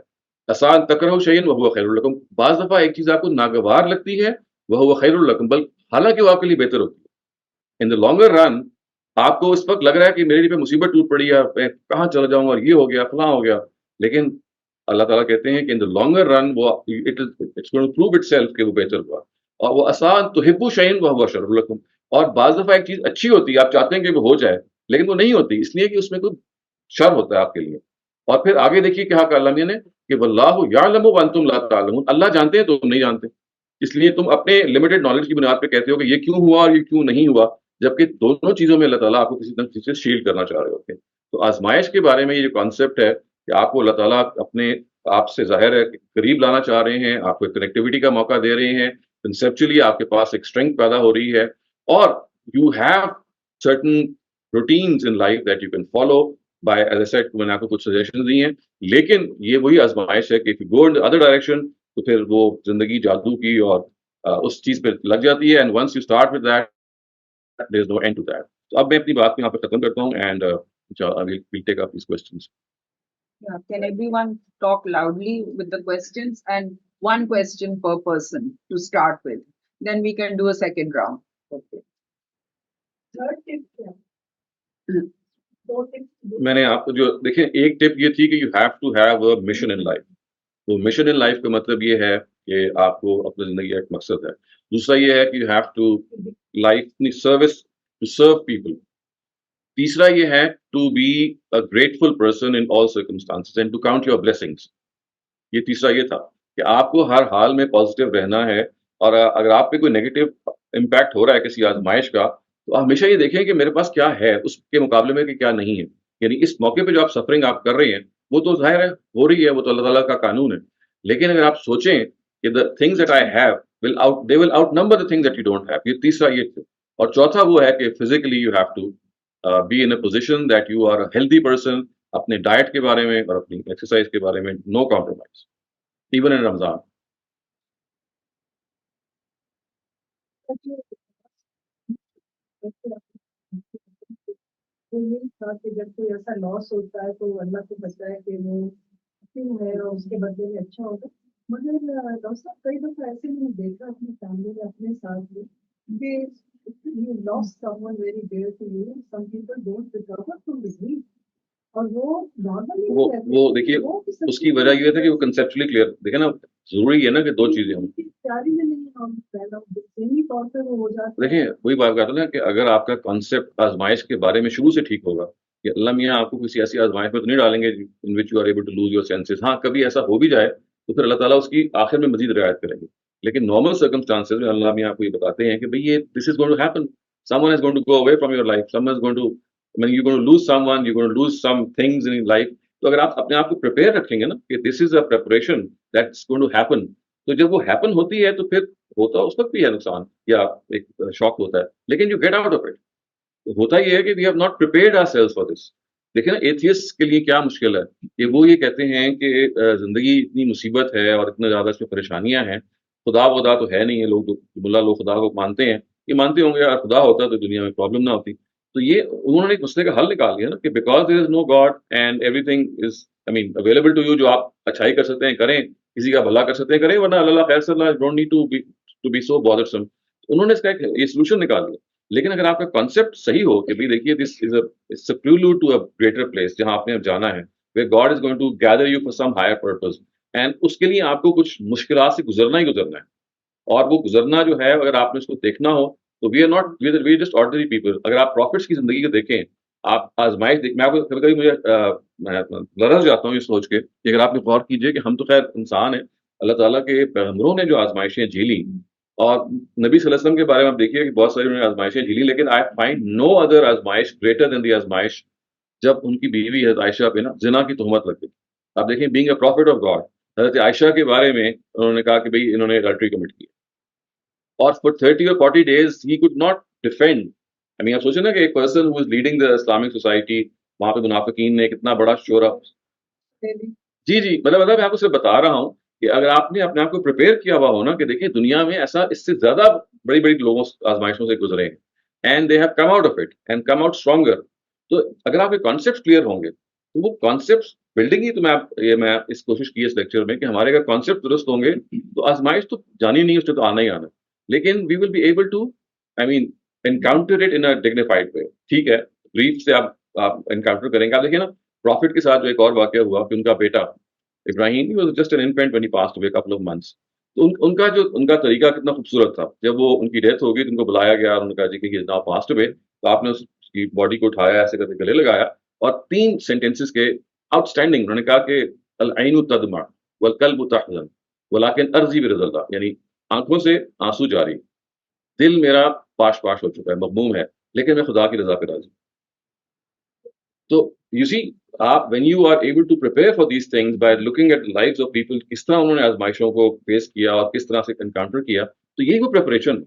عسیٰ ان تکرہوا شیئا وہو خیر لکم، بعض دفعہ ایک چیز آپ کو ناگوار لگتی ہے وہو خیر لکم، بل حالانکہ وہ آپ کے لیے بہتر ہوتی ہے. ان دا لانگر رن آپ کو اس وقت لگ رہا ہے کہ میرے لیے پہ مصیبت ٹوٹ پڑی ہے، میں کہاں چلا جاؤں گا، اور یہ ہو گیا فلاں ہو گیا، لیکن اللہ تعالیٰ کہتے ہیں کہ ان دا لانگر رن وہ it's going to prove itself کہ وہ بہتر ہوا. اور وہ عسیٰ ان تحبوا شیئا وہو شر لکم، اور بعض دفعہ ایک چیز اچھی ہوتی ہے، آپ چاہتے ہیں کہ وہ ہو جائے لیکن وہ نہیں ہوتی، اس لیے کہ اس میں کوئی شر ہوتا ہے آپ کے لیے. اور پھر آگے دیکھیے کہا کہ اللہ میاں نے کہ واللہ یعلم وانتم لا تعلمون، اللہ جانتے ہیں تو تم نہیں جانتے، اس لیے تم اپنے لمیٹڈ نالج کی بنیاد پہ کہتے ہو کہ یہ کیوں ہوا اور یہ کیوں نہیں ہوا، جبکہ دونوں چیزوں میں اللہ تعالیٰ آپ کو کسی نہ کسی سے شیلڈ کرنا چاہ رہے ہوتے ہیں. تو آزمائش کے بارے میں یہ جو کانسیپٹ ہے کہ آپ کو اللہ تعالیٰ اپنے آپ سے ظاہر ہے کہ قریب لانا چاہ رہے ہیں، آپ کو کنیکٹیوٹی کا موقع دے رہے ہیں، کنسیپچولی آپ کے پاس ایک اسٹرینتھ پیدا ہو رہی ہے، اور you have certain routines in life that you can follow by as a set. میں نے آپ کو کچھ سجیشن دی ہیں، لیکن یہ وہی آزمائش ہے کہ if you go in the other direction تو پھر وہ زندگی جادو کی اور اس چیز پہ لگ جاتی ہے. And once you start with that there is no end to that. تو اب میں اپنی بات کو یہاں پہ ختم کرتا ہوں and we'll take up these questions. Yeah, can everyone talk loudly with the questions, and one question per person to start with? Then we can do a second round. Okay. Third tip kya? Four tips. میں نے آپ کو جو دیکھیں ایک ٹپ یہ تھی کہ you have to have a mission in life. تو مشن ان لائف کا مطلب یہ ہے کہ آپ کو اپنی زندگی کا ایک مقصد ہے. دوسرا یہ ہے کہ یو ہیو ٹو لائف اپنی سروس ٹو سرو پیپل. تیسرا یہ ہے to be a grateful person in all circumstances and to count your blessings. یہ تیسرا یہ تھا کہ آپ کو ہر حال میں پازیٹیو رہنا ہے، اور اگر آپ پہ کوئی نیگیٹو امپیکٹ ہو رہا ہے کسی آزمائش کا تو ہمیشہ یہ دیکھیں کہ میرے پاس کیا ہے اس کے مقابلے میں کہ کیا نہیں ہے. یعنی اس موقع پہ جو آپ سفرنگ آپ کر رہے ہیں وہ تو ظاہر ہے ہو رہی ہے، وہ تو اللہ تعالیٰ کا قانون ہے، لیکن اگر آپ سوچیں کہ the things that I have they will outnumber the things that you don't have. یہ تیسرا یہ تھا. اور چوتھا وہ ہے کہ physically you have to be in a position that you are a healthy person. اپنے ڈائٹ کے بارے میں اور اپنی ایکسرسائز کے بارے میں no compromise even in Ramadan. جب کوئی ایسا لاس ہوتا ہے تو اللہ کو پتا ہے کہ وہ کیوں ہے اور اس کے بدلے میں اچھا ہوگا. مگر ڈاکٹر صاحب کئی دفعہ ایسے میں نے دیکھا اپنی فیملی میں اپنے ساتھ بھی کہ you lost someone very dear to you, some people don't recover from the grief. اور وہ دیکھیے اس کی وجہ یہ ہے کہ وہ کنسیپچولی کلیئر دیکھیں نا، ضروری ہے نا کہ دو چیزیں ہوں. دیکھیں وہی بات کرتا نا کہ اگر آپ کا کانسیپٹ آزمائش کے بارے میں شروع سے ٹھیک ہوگا کہ اللہ میاں آپ کو کسی ایسی آزمائش میں تو نہیں ڈالیں گے in which you are able to lose your senses. ہاں کبھی ایسا ہو بھی جائے تو پھر اللہ تعالیٰ اس کی آخر میں مزید رعایت کریں گے، لیکن نارمل سرکمسٹانسز میں اللہ میاں آپ کو یہ بتاتے ہیں کہ بھئی یہ this is going to happen. someone is going to go away from your life, someone is going to you're going to lose someone, you're going to lose some things in life. تو اگر آپ اپنے آپ کو prepare رکھیں گے نا کہ this is a preparation that's going to happen, تو جب وہ ہیپن ہوتی ہے تو پھر ہوتا اس وقت بھی ہے نقصان یا ایک شوق ہوتا ہے، لیکن you get out of it. ہوتا یہ ہے کہ we have not prepared ourselves for this. دیکھیں نا ایتھیسٹ کے لیے کیا مشکل ہے کہ وہ یہ کہتے ہیں کہ زندگی اتنی مصیبت ہے اور اتنا زیادہ اس میں پریشانیاں ہیں، خدا تو ہے نہیں ہے. لوگ ملا لوگ خدا کو مانتے ہیں، یہ مانتے ہوں گے اگر خدا ہوتا تو دنیا میں پرابلم نہ ہوتی. تو یہ انہوں نے ایک مسئلے کا حل نکال دیا نا کہ because there is no God and everything is available to you. جو آپ اچھائی کر سکتے ہیں کریں، کسی کا بھلا کر سکتے ہیں کریں، ورنہ اللہ خیر صلی اللہ ڈونٹ نیڈ ٹو بی سو بادرسم. انہوں نے اس کا ایک یہ سولوشن نکال دیا. لیکن اگر آپ کا کانسیپٹ صحیح ہو کہ بھائی دیکھیے this is a prelude to a greater place جہاں آپ نے اب جانا ہے، where God is going to gather you for some higher purpose, and اس کے لیے آپ کو کچھ مشکلات سے گزرنا ہی گزرنا ہے. اور وہ گزرنا جو ہے اگر آپ نے اس کو دیکھنا ہو تو we are not we just ordinary people. اگر آپ پروفٹس کی زندگی کو دیکھیں، آپ آزمائش دیکھ، میں آپ کو کبھی کبھی مجھے میں لرز جاتا ہوں یہ سوچ کے کہ اگر آپ غور کیجئے کہ ہم تو خیر انسان ہیں، اللہ تعالیٰ کے پیغمبروں نے جو آزمائشیں جھیلی، اور نبی صلی اللہ علیہ وسلم کے بارے میں آپ دیکھیے کہ بہت ساری انہوں نے آزمائشیں جھیلی، لیکن آئی فائنڈ نو ادر آزمائش گریٹر دین دی آزمائش جب ان کی بیوی حضرت عائشہ پہ نا زنا کی تہمت لگ گئی. آپ دیکھیں being a prophet of God, حضرت عائشہ کے بارے میں انہوں نے کہا کہ بھئی انہوں نے ایڈلٹری کمٹ کی، اور فار 30 اور 40 days he could not defend. I mean آپ سوچیں نا کہ ایک person who is leading the Islamic society، وہاں پہ منافقین نے کتنا بڑا شورا. جی جی، مطلب میں آپ کو صرف بتا رہا ہوں کہ اگر آپ نے اپنے آپ کو پریپیئر کیا ہوا ہو نا کہ دیکھیں دنیا میں ایسا اس سے زیادہ بڑی بڑی لوگوں آزمائشوں سے گزرے ہیں، and they have come out of it and come out stronger. تو اگر آپ کے کانسیپٹ کلیئر ہوں گے تو وہ کانسیپٹ بلڈنگ ہی، تو میں اس کوشش کی اس لیکچر میں کہ ہمارے اگر کانسیپٹ درست ہوں گے تو آزمائش تو جانی نہیں، اس سے تو آنا ہی آنا، لیکن we will be able to I mean encounter it in dignified way. ٹھیک ہے، بریف سے آپ انکاؤنٹر کریں گے. آپ دیکھیں نا پروفٹ کے ساتھ جو ایک اور واقعہ ہوا کہ ان کا بیٹا ابراہیم he was just an infant when he passed away a couple of months. تو ان کا طریقہ کتنا خوبصورت تھا. جب وہ ان کی ڈیتھ ہو گئی تو ان کو بلایا گیا اور انہوں نے کہا جی کہ now passed away. تو آپ نے اس کی باڈی کو اٹھایا، ایسے کر کے گلے لگایا، اور 3 سینٹینسز کے آؤٹ اسٹینڈنگ انہوں نے کہا کہ العین تدمع والقلب تحزن ولکن ارضی برضا اللہ، یعنی آنکھوں سے آنسو جاری، دل میرا پاش پاش ہو چکا ہے، مغموم ہے، لیکن میں خدا کی رضا پہ راضی. تو یو سی آپ when you are able to prepare for these things by looking at lives of people, کس طرح انہوں نے آزمائشوں کو فیس کیا اور کس طرح سے انکاؤنٹر کیا، تو یہی وہ پریپریشن.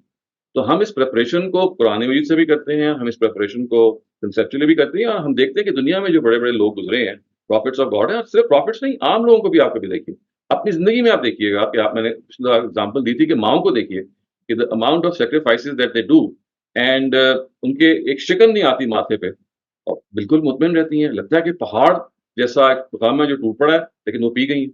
تو ہم اس پریپریشن کو قرآن مجید سے بھی کرتے ہیں، ہم اس پریپریشن کو کنسیپچولی بھی کرتے ہیں، اور ہم دیکھتے ہیں کہ دنیا میں جو بڑے بڑے لوگ گزرے ہیں پروفٹس آف گاڈ ہیں، اور صرف پروفٹس نہیں، عام لوگوں کو بھی آپ کبھی دیکھیے اپنی زندگی میں. آپ دیکھیے گا کہ میں نے اگزامپل دی تھی کہ ماؤں کو دیکھیے کہ the amount of sacrifices that they do, and ان کے ایک شکن نہیں آتی ماتھے پہ، اور بالکل مطمئن رہتی ہیں، لگتا ہے کہ پہاڑ جیسا ایک غم ہے جو ٹوٹ پڑا ہے، لیکن وہ پی گئی ہیں.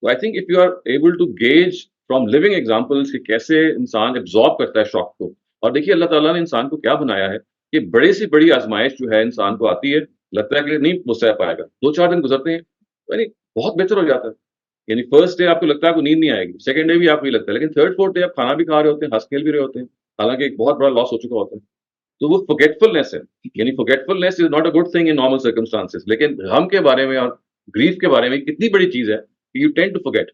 تو I think if you are able to gauge from living examples کہ کیسے انسان ایبزارب کرتا ہے شوق کو. اور دیکھیے اللہ تعالیٰ نے انسان کو کیا بنایا ہے کہ بڑی سے بڑی آزمائش جو ہے انسان کو آتی ہے، لگتا ہے کہ نہیں وہ سہ پائے گا، 2-4 دن گزرتے ہیں یعنی بہت بہتر ہو جاتا ہے. یعنی فرسٹ ڈے آپ کو لگتا ہے کو نیند نہیں آئے گی، سیکنڈ ڈے بھی آپ کو یہ لگتا ہے، لیکن تھرڈ فورتھ ڈے آپ کھانا بھی کھا رہے ہوتے ہیں، ہنس کھیل بھی رہے ہوتے ہیں، حالانکہ ایک بہت بڑا لاس ہو چکا ہوتا ہے. تو وہ فورگیٹفلنس ہے، یعنی forgetfulness is not a good thing in normal circumstances, لیکن غم کے بارے میں اور گریف کے بارے میں کتنی بڑی چیز ہے کہ you tend to forget.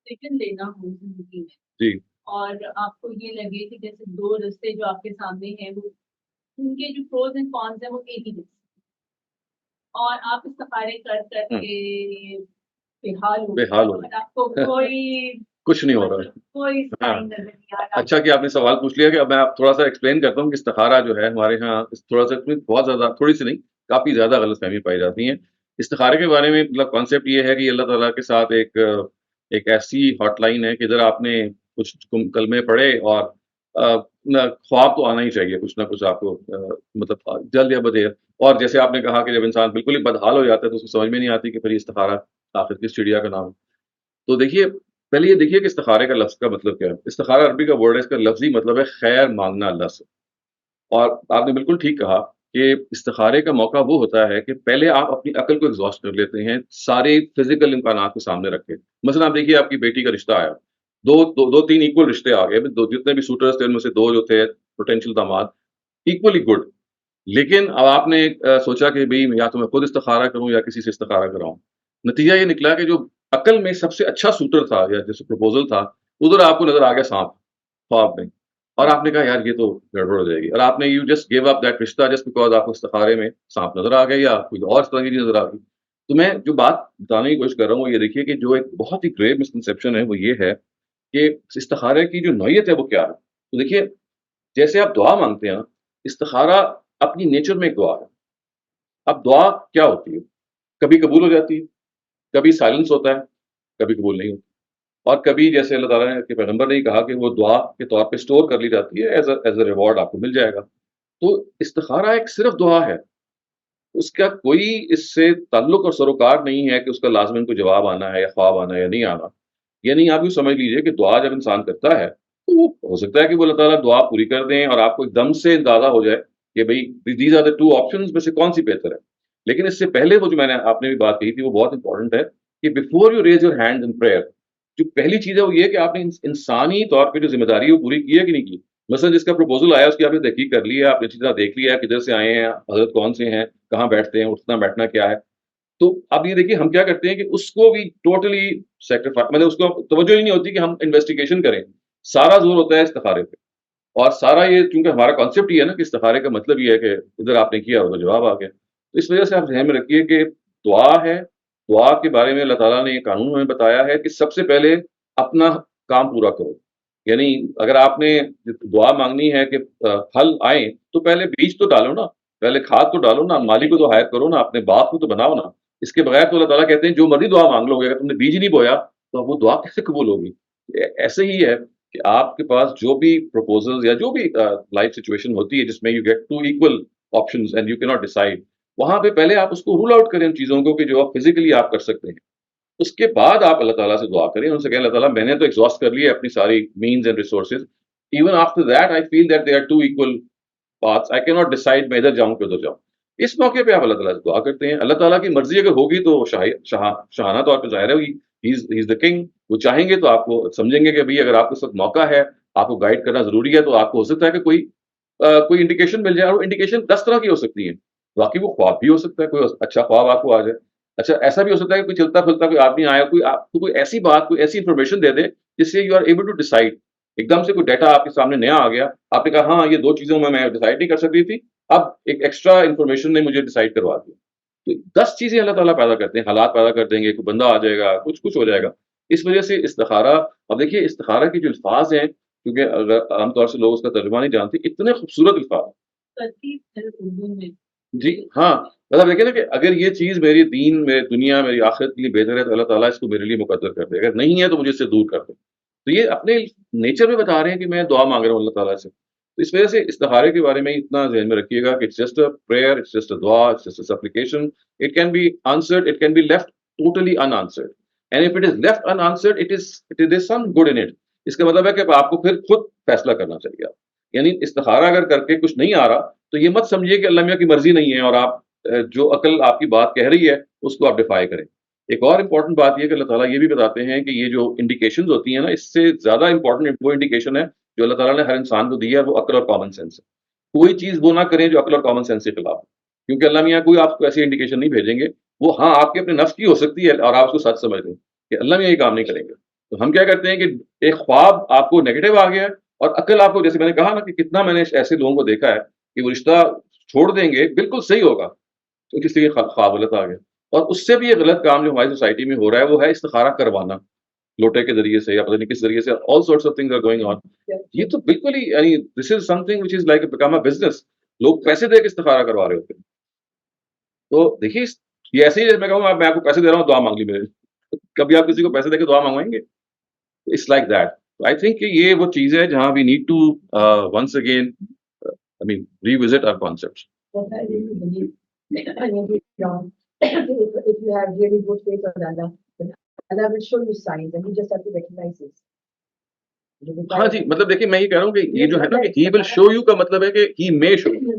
Decision لینا ہو زندگی میں، جی اور آپ کو یہ لگے کہ جیسے 2 رستے جو آپ کے سامنے ہیں، وہ ان کے جو پروز اینڈ کونس ہیں وہ ایک ہی جیسے، اور آپ استخارے کر کر کے بے حال ہو، آپ کو کوئی کچھ نہیں ہو رہا ہے. کوئی سائن نظر نہیں آ رہا. اچھا کہ آپ نے سوال پوچھ لیا کہ اب میں آپ تھوڑا سا ایکسپلین کرتا ہوں کہ استخارہ جو ہے ہمارے ہاں تھوڑا سا بہت زیادہ، تھوڑی سی نہیں کافی زیادہ غلط فہمی پائی جاتی ہیں. استخارے کے بارے میں مطلب کانسیپٹ یہ ہے کہ اللہ تعالیٰ کے ساتھ ایک ایسی ہاٹ لائن ہے کہ ادھر آپ نے کچھ کلمے پڑھے اور خواب تو آنا ہی چاہیے کچھ نہ کچھ آپ کو، مطلب جلد یا بدیر. اور جیسے آپ نے کہا کہ جب انسان بالکل ہی بدحال ہو جاتا ہے تو اس کو سمجھ میں نہیں آتی کہ پھر یہ استخارہ آخر کس چڑیا کا نام ہے. تو دیکھیے پہلے یہ دیکھیے کہ استخارے کا لفظ کا مطلب کیا ہے. استخارہ عربی کا ورڈ ہے، اس کا لفظی مطلب ہے خیر مانگنا اللہ سے. اور آپ نے بالکل ٹھیک کہا کہ استخارے کا موقع وہ ہوتا ہے کہ پہلے آپ اپنی عقل کو ایگزاسٹ کر لیتے ہیں، سارے فزیکل امکانات کو سامنے رکھے. مثلا آپ دیکھیے آپ کی بیٹی کا رشتہ آیا، دو تین ایکول رشتے آ گئے، جتنے بھی سوٹرز تھے ان میں سے 2 جو تھے پوٹینشیل داماد ایکولی گڈ. لیکن اب آپ نے سوچا کہ بھئی یا تو میں خود استخارہ کروں یا کسی سے استخارہ کراؤں. نتیجہ یہ نکلا کہ جو عقل میں سب سے اچھا سوٹر تھا یا جیسے پروپوزل تھا، ادھر آپ کو نظر آ گیا سانپ خواب میں، اور آپ نے کہا یار یہ تو گڑبڑ ہو جائے گی، اور آپ نے you just give up that رشتہ جسٹ بیکاز آپ کو استخارے میں سانپ نظر آ گیا یا کوئی اور اس طرح کی چیز نظر آ گئی. تو میں جو بات بتانے کی کوشش کر رہا ہوں وہ یہ دیکھیے کہ جو ایک بہت ہی گریو مسکنسیپشن ہے وہ یہ ہے کہ استخارے کی جو نوعیت ہے وہ کیا ہے. تو دیکھیے جیسے آپ دعا مانگتے ہیں، استخارہ اپنی نیچر میں ایک دعا ہے. اب دعا کیا ہوتی ہے؟ کبھی قبول ہو جاتی ہے، کبھی سائلنس ہوتا ہے، کبھی قبول نہیں ہوتا، اور کبھی جیسے اللہ تعالیٰ کے پیغمبر نے ہی کہا کہ وہ دعا کے طور پہ اسٹور کر لی جاتی ہے، ایز اے ریوارڈ آپ کو مل جائے گا. تو استخارہ ایک صرف دعا ہے، اس کا کوئی اس سے تعلق اور سروکار نہیں ہے کہ اس کا لازماً کوئی جواب آنا ہے یا خواب آنا ہے یا نہیں آنا. یعنی آپ یوں سمجھ لیجئے کہ دعا جب انسان کرتا ہے تو وہ ہو سکتا ہے کہ وہ اللہ تعالیٰ دعا پوری کر دیں اور آپ کو ایک دم سے اندازہ ہو جائے کہ بھئی دیز آر دا 2 آپشنز میں سے کون سی بہتر ہے. لیکن اس سے پہلے وہ جو میں نے آپ نے بھی بات کہی تھی وہ بہت امپورٹنٹ ہے کہ before you raise your hand in prayer جو پہلی چیز ہے وہ یہ کہ آپ نے انسانی طور پہ جو ذمہ داری ہے وہ پوری کی ہے کہ نہیں کی. مثلا جس کا پروپوزل آیا اس کی آپ نے تحقیق کر لی ہے, آپ نے اچھی طرح دیکھ لیا ہے کدھر سے آئے ہیں, حضرت کون سے ہیں, کہاں بیٹھتے ہیں, اٹھنا بیٹھنا کیا ہے. تو اب یہ دیکھیے ہم کیا کرتے ہیں کہ اس کو بھی ٹوٹلی سیکریفائی, مطلب اس کو توجہ ہی نہیں ہوتی کہ ہم انویسٹیگیشن کریں. سارا زور ہوتا ہے استخارے پہ, اور سارا یہ چونکہ ہمارا کانسیپٹ یہ ہے نا کہ استخارے کا مطلب یہ ہے کہ ادھر آپ نے کیا ادھر جواب آ گیا. تو اس وجہ سے آپ ذہن میں رکھیے کہ دعا ہے, دعا کے بارے میں اللہ تعالیٰ نے یہ قانون ہمیں بتایا ہے کہ سب سے پہلے اپنا کام پورا کرو. یعنی اگر آپ نے دعا مانگنی ہے کہ پھل آئیں تو پہلے بیج تو ڈالو نا, پہلے کھاد تو ڈالو نا, مالی کو تو ہائر کرو نا, اپنے باغ کو تو بناؤ نا. اس کے بغیر تو اللہ تعالیٰ کہتے ہیں جو مرضی دعا مانگ لو گے, اگر تم نے بیج نہیں بویا تو وہ دعا کیسے قبول ہوگی. ایسے ہی ہے کہ آپ کے پاس جو بھی پروپوزل یا جو بھی لائف سچویشن ہوتی ہے جس میں you get two equal options and you کی ناٹ ڈیسائڈ, وہاں پہ پہلے آپ اس کو رول آؤٹ کریں ان چیزوں کو کہ جو آپ فزیکلی آپ کر سکتے ہیں. اس کے بعد آپ اللہ تعالیٰ سے دعا کریں, ان سے کہیں اللہ تعالیٰ میں نے تو ایگزاسٹ کر لی ہے اپنی ساری means and resources, even after that I feel that they are two equal paths, I کی ناٹ ڈیسائڈ میں ادھر جاؤں کہ ادھر جاؤں. اس موقع پہ آپ اللہ تعالیٰ سے دعا کرتے ہیں. اللہ تعالیٰ کی مرضی اگر ہوگی تو شاہانہ طور پہ ظاہر ہے ہی از دا کنگ. وہ چاہیں گے تو آپ کو سمجھیں گے کہ بھائی اگر آپ کے ساتھ موقع ہے, آپ کو گائڈ کرنا ضروری ہے, تو آپ کو ہو سکتا ہے کہ کوئی انڈیکیشن مل جائے. اور انڈیکیشن 10 طرح کی ہو سکتی ہیں. باقی وہ خواب بھی ہو سکتا ہے, کوئی اچھا خواب آپ کو آ جائے. اچھا ایسا بھی ہو سکتا ہے کہ کوئی چلتا پھرتا کوئی آدمی آیا, کوئی آپ کو کوئی ایسی بات, کوئی ایسی انفارمیشن دے دے جس سے you are able to decide. ایک دم سے کوئی ڈیٹا آپ کے سامنے نیا آ گیا, آپ نے کہا ہاں یہ 2 چیزوں میں ڈیسائڈ نہیں کر سکتی تھی, اب ایک ایکسٹرا انفارمیشن نے مجھے ڈیسائڈ کروا دیا. تو 10 چیزیں اللہ تعالیٰ پیدا کرتے ہیں, حالات پیدا کر دیں گے, کوئی بندہ آ جائے گا, کچھ ہو جائے گا. اس وجہ سے استخارہ, اب دیکھیے استخارہ کے جو الفاظ ہیں, کیونکہ اگر عام طور سے لوگ اس کا ترجمہ نہیں جانتے, اتنے خوبصورت الفاظ. جی ہاں, مطلب دیکھیں نا کہ اگر یہ چیز میری دین, میری دنیا, میری آخرت کے لیے بہتر ہے تو اللہ تعالیٰ اس کو میرے لیے مقدر کر دے, اگر نہیں ہے تو مجھے اس سے دور کر دے. تو یہ اپنے نیچر میں بتا رہے ہیں کہ میں دعا مانگ رہا ہوں اللہ تعالیٰ سے. تو اس وجہ سے استخارے کے بارے میں اتنا ذہن میں رکھیے گا کہ it's just a prayer, it's just a دعا, it's just a supplication. It can be answered, it can be left totally unanswered, and if it is left unanswered it is some good in it. اس کا مطلب ہے کہ آپ کو پھر خود فیصلہ کرنا چاہیے. یعنی استخارہ اگر کر کے کچھ نہیں آ رہا تو یہ مت سمجھیے کہ اللہ میاں کی مرضی نہیں ہے, اور آپ جو عقل آپ کی بات کہہ رہی ہے اس کو آپ ڈیفائی کریں. ایک اور امپورٹنٹ بات یہ کہ اللہ تعالیٰ یہ بھی بتاتے ہیں کہ یہ جو انڈیکیشنز ہوتی ہیں نا, اس سے زیادہ امپورٹنٹ وہ انڈیکیشن ہے جو اللہ تعالیٰ نے ہر انسان کو دی ہے, وہ عقل اور کامن سینس ہے. کوئی چیز وہ نہ کریں جو عقل اور کامن سینس کے خلاف ہے, کیونکہ اللہ میاں کوئی آپ کو ایسی انڈیکیشن نہیں بھیجیں گے. وہ ہاں آپ کے اپنے نفس کی ہو سکتی ہے اور آپ اس کو سچ سمجھ لیں کہ اللہ میاں یہ کام نہیں کریں گے. تو ہم کیا کرتے ہیں کہ ایک خواب آپ کو نیگیٹو آ گیا ہے, اور عقل آپ کو, جیسے میں نے کہا نا کہ کتنا میں نے ایسے لوگوں کو دیکھا ہے کہ وہ رشتہ چھوڑ دیں گے, بالکل صحیح ہوگا, تو کسی کے خواب غلط آ گیا. اور اس سے بھی ایک غلط کام جو ہماری سوسائٹی میں ہو رہا ہے وہ ہے استخارہ کروانا, لوٹے کے ذریعے سے یا پتہ نہیں کس ذریعے سے. All sorts of things are going on. یہ تو بالکل ہی, یعنی this is something which is like become a business. لوگ پیسے دے کے استخارہ کروا رہے ہوتے ہیں. تو دیکھیے یہ ایسے ہی, میں کہوں میں آپ کو پیسے دے رہا ہوں, دعا مانگ لی میرے, کبھی آپ کسی کو پیسے دے کے دعا مانگوائیں گے؟ It's like that. I think کہ یہ وہ چیز ہے جہاں we need to once again I mean revisit our concepts. If you have really good faith on Allah, then Allah will show you signs and you just have to recognize it. ہاں جی, مطلب دیکھیے میں یہ کہہ رہا ہوں کہ یہ جو ہے نا کہ he will show you کا مطلب ہے کہ he may show you.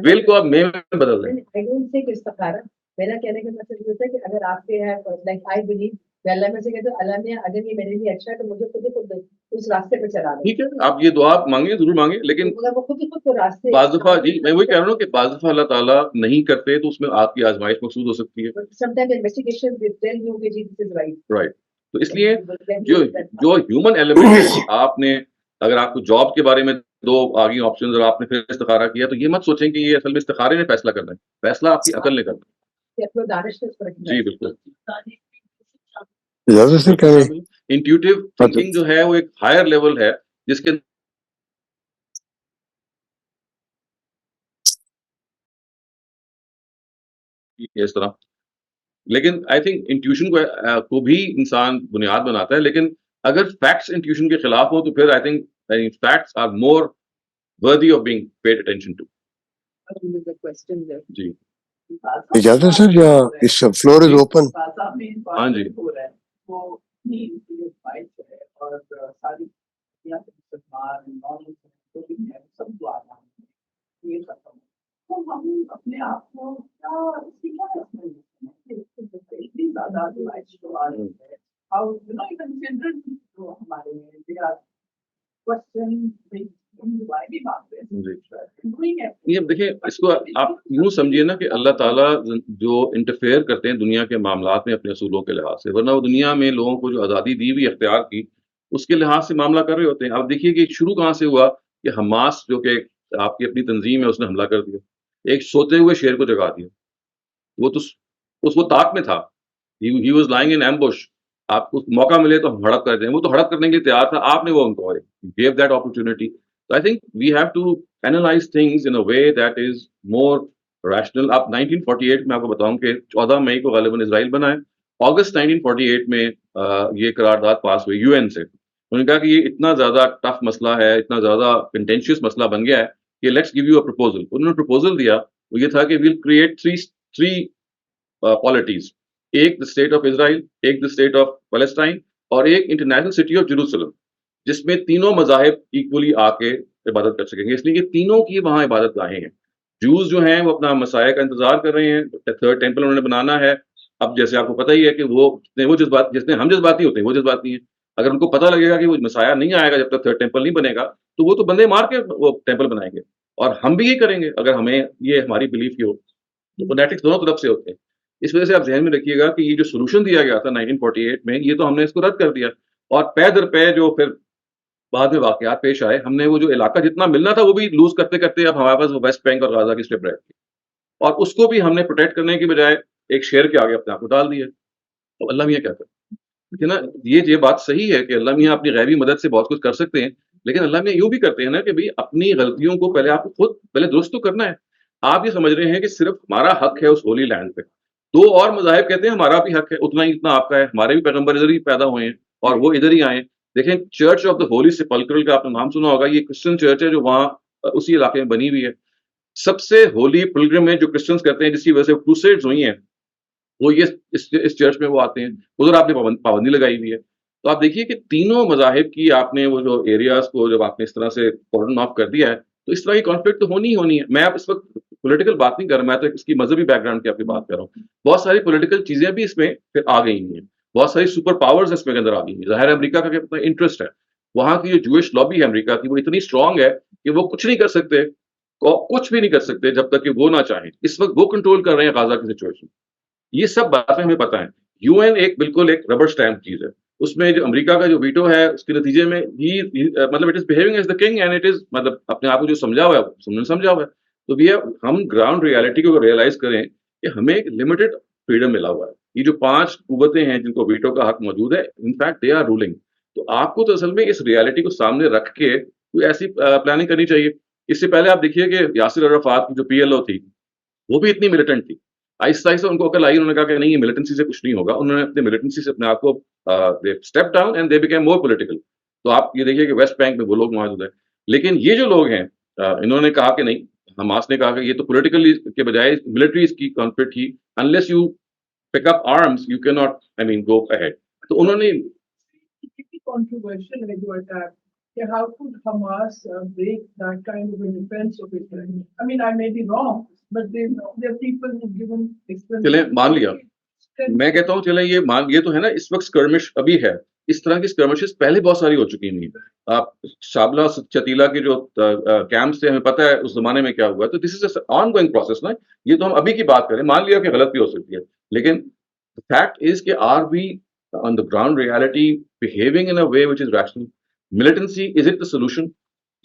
will کو آپ میں بدل دیں. I don't say کہ استخارہ, میرا کہنے کا مطلب یہ ہوتا ہے کہ اگر آپ کے ہے like I believe کہ اللہ میں سے کہتے ہیں اللہ نے اگر یہ میرے لیے اچھا ہے تو مجھے خود اس راستے پہ چلا دیں. ٹھیک ہے, آپ یہ دعا مانگیں, ضرور مانگیں, لیکن وہ خود کو راستے بعض دفعہ, جی میں وہی کہہ رہا ہوں کہ بعض دفعہ اللہ تعالیٰ نہیں کرتے تو اس میں آپ کی آزمائش مقصود ہو سکتی ہے. sometimes investigation will tell you کہ this is right. رائٹ. تو اس لیے جو ہیومن ایلیمنٹ آپ نے, اگر آپ کو جاب کے بارے میں 2 آگے آپشنز اور آپ نے پھر استخارہ کیا, تو یہ مت سوچیں کہ یہ اصل میں استخارے نے فیصلہ کرنا ہے, فیصلہ آپ کی عقل نے کرنا ہے. جی بالکل. انٹیوٹیو تھنکنگ جو ہے وہ ایک ہائر لیول ہے جس کے اس طرح, لیکن آئی تھنک انٹیوشن کو بھی انسان بنیاد بناتا ہے, لیکن اگر فیکٹس انٹیوشن کے خلاف ہو تو پھر I think facts are more worthy of being paid attention to. جی اجازت سر, یا اس فلور از اوپن. ہاں جی. ہم اپنے آپ کو how even children جو ہمارے ہیں they are questioning things. why we want this? Doing it. یہ دیکھیں اس کو آپ یوں سمجھیے نا کہ اللہ تعالیٰ جو انٹرفیئر کرتے ہیں دنیا کے معاملات میں اپنے اصولوں کے لحاظ سے، ورنہ وہ دنیا میں لوگوں کو جو آزادی دی ہوئی اختیار کی اس کے لحاظ سے معاملہ کر رہے ہوتے ہیں. آپ دیکھیے کہ شروع کہاں سے ہوا کہ حماس جو کہ آپ کی اپنی تنظیم ہے اس نے حملہ کر دیا، ایک سوتے ہوئے شیر کو جگا دیا. وہ تو اس وہ طاق میں تھا، he was lying in ambush. آپ کو موقع ملے تو ہم ہڑپ کر دیں، وہ تو ہڑپ کرنے کے لیے تیار تھا، آپ نے وہ ان کو gave that opportunity. So I think we have to analyze things in a way that is more rational. آپ 1948 میں آپ کو بتاؤں کہ 14 مئی کو غالباً اسرائیل بنا ہے، اگست 1948 میں یہ قرارداد پاس ہوئی UN سے. انہوں نے کہا کہ یہ اتنا زیادہ ٹف مسئلہ ہے، اتنا زیادہ کنٹینشیس مسئلہ بن گیا ہے کہ let's give you a proposal. انہوں نے پرپوزل دیا، وہ یہ تھا کہ ویل کریٹ تھری پالیٹیز، ایک دا اسٹیٹ آف اسرائیل، ایک دا اسٹیٹ آف پیلسٹائن، اور ایک انٹرنیشنل سٹی آف جیروسلم، جس میں تینوں مذاہب ایکولی آ کے عبادت کر سکیں گے. اس لیے کہ تینوں کی وہاں عبادت گاہیں ہیں. جوز جو ہیں وہ اپنا مسیح کا انتظار کر رہے ہیں، تھرڈ ٹیمپل انہوں نے بنانا ہے. اب جیسے آپ کو پتہ ہی ہے کہ وہ جذبات جتنے ہم جذباتی ہوتے ہیں وہ جذباتی ہیں. اگر ان کو پتہ لگے گا کہ وہ مسیح نہیں آئے گا جب تک تھرڈ ٹیمپل نہیں بنے گا، تو وہ تو بندے مار کے وہ ٹیمپل بنائیں گے. اور ہم بھی یہ کریں گے اگر ہمیں یہ ہماری بلیف کی ہو. تو فنیٹکس دونوں طرف سے ہوتے ہیں. اس وجہ سے آپ ذہن میں رکھیے گا کہ یہ جو سولوشن دیا گیا تھا 1948 میں، یہ تو ہم نے اس کو رد کر دیا. اور پے در پے جو پھر بعد میں واقعات پیش آئے، ہم نے وہ جو علاقہ جتنا ملنا تھا وہ بھی لوز کرتے کرتے اب ہمارے پاس وہ ویسٹ بینک اور غازہ کی اسٹرپ رہ گئی، اور اس کو بھی ہم نے پروٹیکٹ کرنے کی بجائے ایک شیر کے آگے اپنے آپ کو ڈال دیا. تو اللہ میاں کیا کرتے ہیں نا، یہ بات صحیح ہے کہ اللہ میاں اپنی غیبی مدد سے بہت کچھ کر سکتے ہیں، لیکن اللہ میاں یوں بھی کرتے ہیں نا کہ بھئی اپنی غلطیوں کو پہلے آپ کو خود پہلے درست تو کرنا ہے. آپ یہ سمجھ رہے ہیں کہ صرف ہمارا حق ہے اس ہولی لینڈ پہ، دو اور مذاہب کہتے ہیں ہمارا بھی حق ہے اتنا ہی اتنا آپ کا ہے، ہمارے بھی پیغمبر ادھر ہی پیدا ہوئے ہیں اور وہ ادھر ہی آئے. دیکھیں چرچ آف دا ہولی سپلکرل کا آپ نے نام سنا ہوگا، یہ کرسچن چرچ ہے جو وہاں اسی علاقے میں بنی ہوئی ہے. سب سے ہولی پلگرمیج جو کرسچنس کرتے ہیں، جس کی وجہ سے کروسیڈز ہوئی ہیں، وہ یہ اس چرچ میں وہ آتے ہیں. ادھر آپ نے پابندی لگائی ہوئی ہے. تو آپ دیکھیے کہ تینوں مذاہب کی آپ نے وہ جو ایریاز کو جب آپ نے اس طرح سے کارڈن آف کر دیا ہے، تو اس طرح کی کانفلکٹ تو ہونی ہی ہونی ہے. میں اب اس وقت پولیٹیکل بات نہیں کر رہا، میں تو اس کی مذہبی بیک گراؤنڈ کی آپ کی بات کر رہا ہوں. بہت ساری پولیٹیکل چیزیں بھی اس میں پھر آ گئی ہیں، بہت ساری سپر پاورز اس میں کے اندر آ گئی ہیں. ظاہر ہے امریکہ کا کتنا انٹرسٹ ہے، وہاں کی جو جوئش لابی ہے امریکہ کی، وہ اتنی اسٹرانگ ہے کہ وہ کچھ نہیں کر سکتے، کچھ بھی نہیں کر سکتے جب تک کہ وہ نہ چاہیں. اس وقت وہ کنٹرول کر رہے ہیں غازہ کی سچویشن. یہ سب باتیں ہمیں پتہ ہیں. UN ایک بالکل ایک ربر اسٹیمپ چیز ہے، اس میں جو امریکہ کا جو ویٹو ہے اس کے نتیجے میں مطلب it is behaving as the king and it is مطلب اپنے آپ کو جو سمجھا ہوا ہے سمجھا ہوا ہے. تو ہم گراؤنڈ ریالٹی کو ریئلائز کریں کہ ہمیں ایک لمیٹڈ فریڈم ملا ہوا ہے. یہ جو 5 قوتیں ہیں جن کو ویٹو کا حق موجود ہے، in fact they are ruling. تو آپ کو تو اصل میں اس ریالٹی کو سامنے رکھ کے کوئی ایسی پلاننگ کرنی چاہیے. اس سے پہلے آپ دیکھیے کہ یاسر عرفات کی جو PLO تھی وہ بھی اتنی ملیٹنٹ تھی. آہستہ آہستہ ان کو عقل آئی، انہوں نے کہا کہ نہیں، یہ ملیٹنسی سے کچھ نہیں ہوگا. انہوں نے اپنے ملیٹنسی سے اپنے آپ کو step down and they became more political. تو آپ یہ دیکھیے کہ ویسٹ بینک میں وہ لوگ موجود ہیں. لیکن یہ جو لوگ ہیں انہوں نے کہا کہ نہیں، حماس نے کہا کہ یہ تو پولیٹیکل کے بجائے ملٹری اس کی conflict he, unless you pick up arms you کی ناٹ گو اہیڈ. تو انہوں نے controversial ہے جو attack کہ how could Hamas break that kind of a defense of Israel? I mean, I may be wrong, but their people have given چلیں مان لیا، میں کہتا ہوں چلیں یہ تو ہے نا اس وقت اسکرمش ابھی ہے. اس طرح کی اسکرمشز پہلے بہت ساری ہو چکی ہیں. آپ شابلہ چتیلا کے جو کیمپس تھے ہمیں پتہ ہے اس زمانے میں کیا ہوا. تو دس از آن گوئنگ پروسیس نا. یہ تو ہم ابھی کی بات کریں، مان لیا کہ غلط بھی ہو سکتی ہے، لیکن فیکٹ از کہ are we on the ground reality behaving in a way which is rational? Militancy, is it the solution?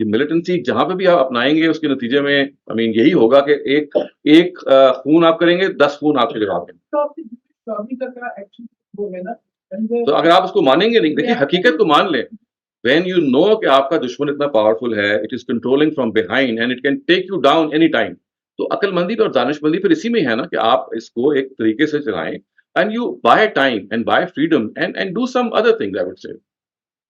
یہ ملیٹنسی جہاں پہ بھی آپ اپنائیں گے اس کے نتیجے میں یہی ہوگا کہ ایک خون آپ کریں گے، 10 خون آپ کے جواب دیں. تو اگر آپ اس کو مانیں گے نہیں، دیکھیں حقیقت کو مان لیں. when you know کہ آپ کا دشمن اتنا پاورفل ہے، it is controlling from behind and it can take you down any time. تو عقل مندی اور دانش مندی پھر اسی میں ہے نا کہ آپ اس کو ایک طریقے سے چلائیں and you buy time and buy freedom and do some other things, I would say.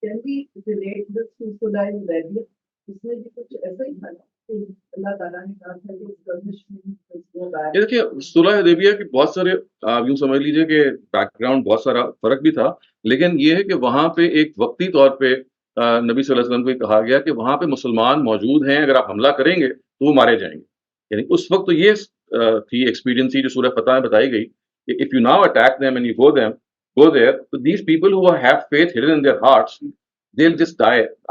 Can we relate this to Sulai Arabia? اس میں بھی کچھ ایسا ہی تھا کہ اللہ تعالیٰ نے کہا تھا کہ گردش میں یہ دیکھیے صلح حدیبیہ کے بہت سارے آپ یوں سمجھ لیجیے کہ بیک گراؤنڈ بہت سارا فرق بھی تھا، لیکن یہ ہے کہ وہاں پہ ایک وقتی طور پہ نبی صلی اللہ علیہ وسلم کو کہا گیا کہ وہاں پہ مسلمان موجود ہیں، اگر آپ حملہ کریں گے تو وہ مارے جائیں گے. یعنی اس وقت تو یہ تھی ایکسپیرینس جو سورہ فتح میں بتائی گئی کہ if you now attack them and you go them go there. So these people who have faith hidden in their hearts, they'll just die.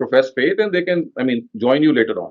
profess faith and they can, I mean, join you later on.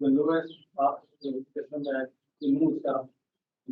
the lowest system that the moves are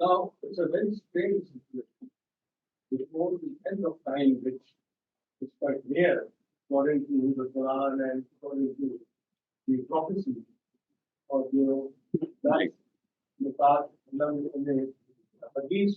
Now it's a very strange situation. Before the end of time, which is quite near, according to the Quran and according to the prophecy of life, the path the hadith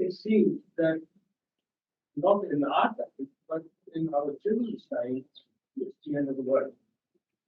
it seems that not in our time, but in our children's time, it's the end of the world.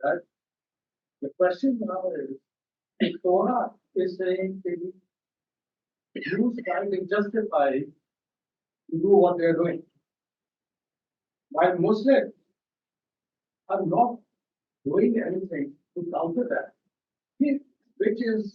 Right? The question now is, the Torah is saying that Jews trying to justify to do what they are doing, while Muslims are not doing anything to counter that, which is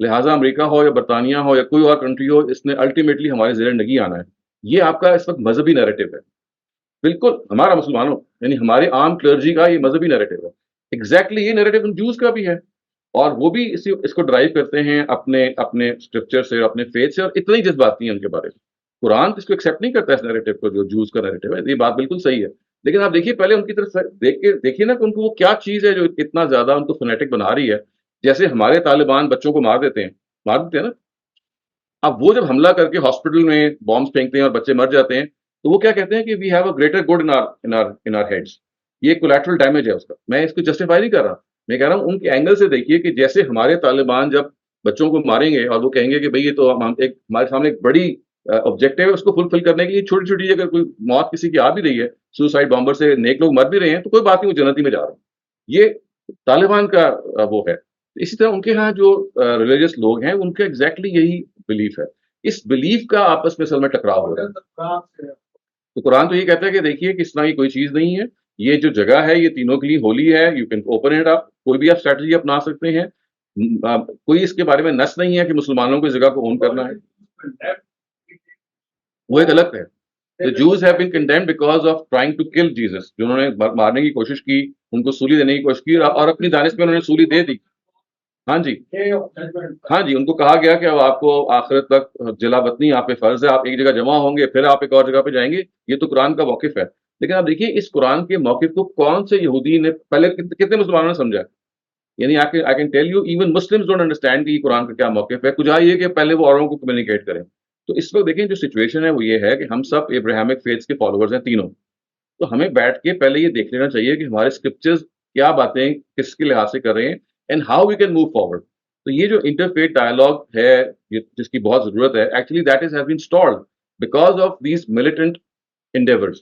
لہٰذا امریکہ ہو یا برطانیہ ہو یا کوئی اور country ہو، اس نے ultimately ہمارے زیر نگی آنا ہے. یہ آپ کا اس وقت مذہبی نیریٹو ہے. بالکل ہمارا مسلمانوں یعنی ہمارے عام کلرجی کا یہ مذہبی نیریٹو ہے. ایگزیکٹلی یہ نیریٹو ان جوز کا بھی ہے، اور وہ بھی اس کو ڈرائیو کرتے ہیں اپنے اسکرپچر سے، اپنے فیتھ سے، اور اتنا ہی جذباتی ہیں ان کے بارے میں. قرآن اس کو ایکسیپٹ نہیں کرتا اس نیریٹو کو جو جوز کا نیریٹو ہے. یہ بات بالکل صحیح ہے، لیکن آپ دیکھیے پہلے ان کی طرف دیکھ کے دیکھیے نا کہ ان کو وہ کیا چیز ہے جو اتنا زیادہ ان کو فنیٹک بنا رہی ہے. جیسے ہمارے طالبان بچوں کو مار دیتے ہیں نا. اب وہ جب حملہ کر کے ہاسپٹل میں بامبس پھینکتے ہیں اور بچے مر جاتے ہیں، تو وہ کیا کہتے ہیں کہ we have a greater good in our heads. یہ کولیٹرل ڈیمیج ہے اس کا. میں اس کو جسٹیفائی نہیں کر رہا، میں کہہ رہا ہوں ان کے اینگل سے دیکھیے کہ جیسے ہمارے طالبان جب بچوں کو ماریں گے اور وہ کہیں گے کہ بھئی یہ تو ہمارے سامنے ایک بڑی آبجیکٹو ہے، اس کو فلفل کرنے کے لیے چھوٹی چھوٹی اگر کوئی موت کسی کی آ بھی رہی ہے، سوسائڈ بامبر سے نیک لوگ مر بھی رہے ہیں، تو کوئی بات نہیں، وہ جنتی میں جا رہا ہوں. یہ طالبان کا وہ ہے. اسی طرح ان کے ہاں جو ریلیجس لوگ ہیں ان کا ایگزیکٹلی یہی بلیف ہے. اس بلیف کا آپس میں اصل میں ٹکراؤ ہو رہا ہے. تو قرآن تو یہ کہتا ہے کہ دیکھیے کہ اس طرح کی کوئی چیز نہیں ہے. یہ جو جگہ ہے یہ تینوں کے لیے ہولی ہے. You can open it up. کوئی بھی آپ اسٹریٹجی اپنا سکتے ہیں. کوئی اس کے بارے میں نس نہیں ہے کہ مسلمانوں کو اس جگہ کو اون کرنا ہے. وہ ایک الگ ہے. The Jews have been condemned because of trying to kill Jesus. جنہوں نے مارنے کی کوشش کی، ان کو سولی دینے کی کوشش کی، اور اپنی دانش میں انہوں نے سولی دے دی. ہاں جی، ہاں جی، ان کو کہا گیا کہ اب آپ کو آخرت تک جلا وطنی آپ پہ فرض ہے، آپ ایک جگہ جمع ہوں گے پھر آپ ایک اور جگہ پہ جائیں گے. یہ تو قرآن کا موقف ہے. لیکن آپ دیکھیے اس قرآن کے موقف کو کون سے یہودی نے پہلے کتنے مسلمانوں نے سمجھا. یعنی I can tell you even Muslims don't understand کہ یہ قرآن کا کیا موقف ہے. کچھ یہ کہ پہلے وہ اوروں کو کمیونیکیٹ کریں. تو اس وقت دیکھیں جو سچویشن ہے وہ یہ ہے کہ ہم سب ابراہیمک فیتھس کے فالوورز ہیں تینوں. تو ہمیں بیٹھ کے پہلے یہ دیکھ لینا چاہیے کہ ہمارے اسکرپچرز کیا باتیں کس کے لحاظ سے کر رہے ہیں and how we can move forward. تو یہ جو انٹرفیتھ ڈائلاگ ہے جس کی بہت ضرورت ہے، actually that is has been stalled because of these militant endeavours.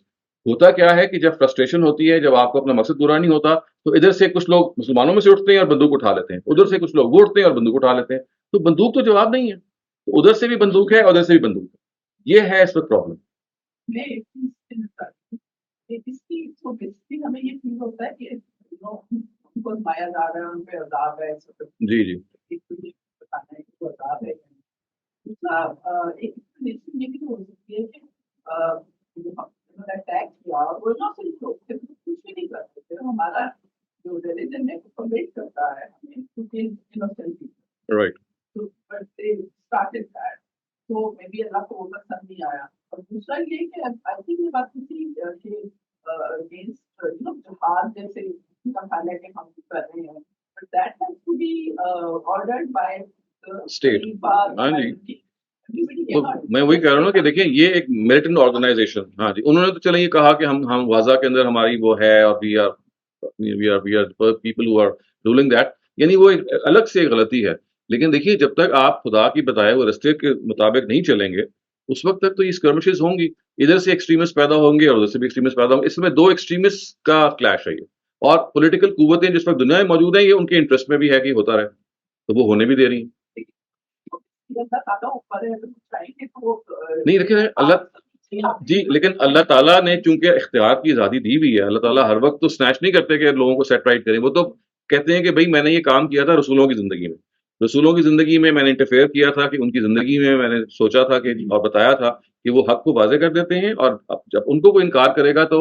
ہوتا کیا ہے کہ جب فرسٹریشن ہوتی ہے، جب آپ کو اپنا مقصد پورا نہیں ہوتا، تو ادھر سے کچھ لوگ مسلمانوں میں سے اٹھتے ہیں اور بندوق اٹھا لیتے ہیں، ادھر سے کچھ لوگ وہ اٹھتے ہیں اور بندوق اٹھا لیتے ہیں. تو بندوق تو جواب نہیں ہے. تو ادھر سے بھی بندوق ہے، ادھر سے بھی بندوق ہے. یہ ہے اس وقت پرابلم. ہمیں یہ فیل ہوتا ہے کہ مایا جا رہا ہے، ان پہ عذاب ہے. جی جی بتانا ہے کہ وہ عذاب ہے. ایک یہ بھی ہو سکتی ہے کہ اٹیک کیا وہ نہ صرف لوگ کچھ بھی نہیں کر سکتے. ہمارا جو ریلیجن ہے وہ کمپلیٹ کرتا ہے ہمیں کیونکہ رائٹ. تو میں بھی اللہ کو وہ پسند نہیں آیا. اور دوسرا یہ کہ آئی تھنک یہ بات کسی کہ اگینسٹ جہاد جیسے کہ ہم کر رہے ہیں، but that has to be ordered by state. ہاں جی، میں وہی کہہ رہا ہوں کہ دیکھیں یہ ایک ملیٹنٹ آرگنائزیشن. ہاں جی، انہوں نے تو چلے یہ کہا کہ ہم غزہ کے اندر ہماری وہ ہے اور we are people who are ruling that. یعنی وہ ایک الگ سے غلطی ہے. لیکن دیکھیے جب تک آپ خدا کی بتائے ہوئے رستے کے مطابق نہیں چلیں گے اس وقت تک تو یہ اسکرمشز ہوں گی. ادھر سے ایکسٹریمسٹ پیدا ہوں گے اور ادھر سے بھی ایکسٹریمسٹ پیدا ہوں گے. اس میں دو ایکسٹریمسٹ کا کلیش ہے یہ. اور پولیٹیکل قوتیں جس وقت دنیا میں موجود ہیں یہ ان کے انٹرسٹ میں بھی ہے کہ ہوتا رہے، تو وہ ہونے بھی دے رہی ہیں. نہیں دیکھیں اللہ جی، لیکن اللہ تعالیٰ نے چونکہ اختیار کی آزادی دی ہوئی ہے، اللہ تعالیٰ ہر وقت تو سنیچ نہیں کرتے کہ لوگوں کو سیٹ رائٹ کریں. وہ تو کہتے ہیں کہ بھائی میں نے یہ کام کیا تھا رسولوں کی زندگی میں نے انٹرفیئر کیا تھا کہ ان کی زندگی میں نے سوچا تھا کہ اور بتایا تھا کہ وہ حق کو واضح کر دیتے ہیں، اور جب ان کو کوئی انکار کرے گا تو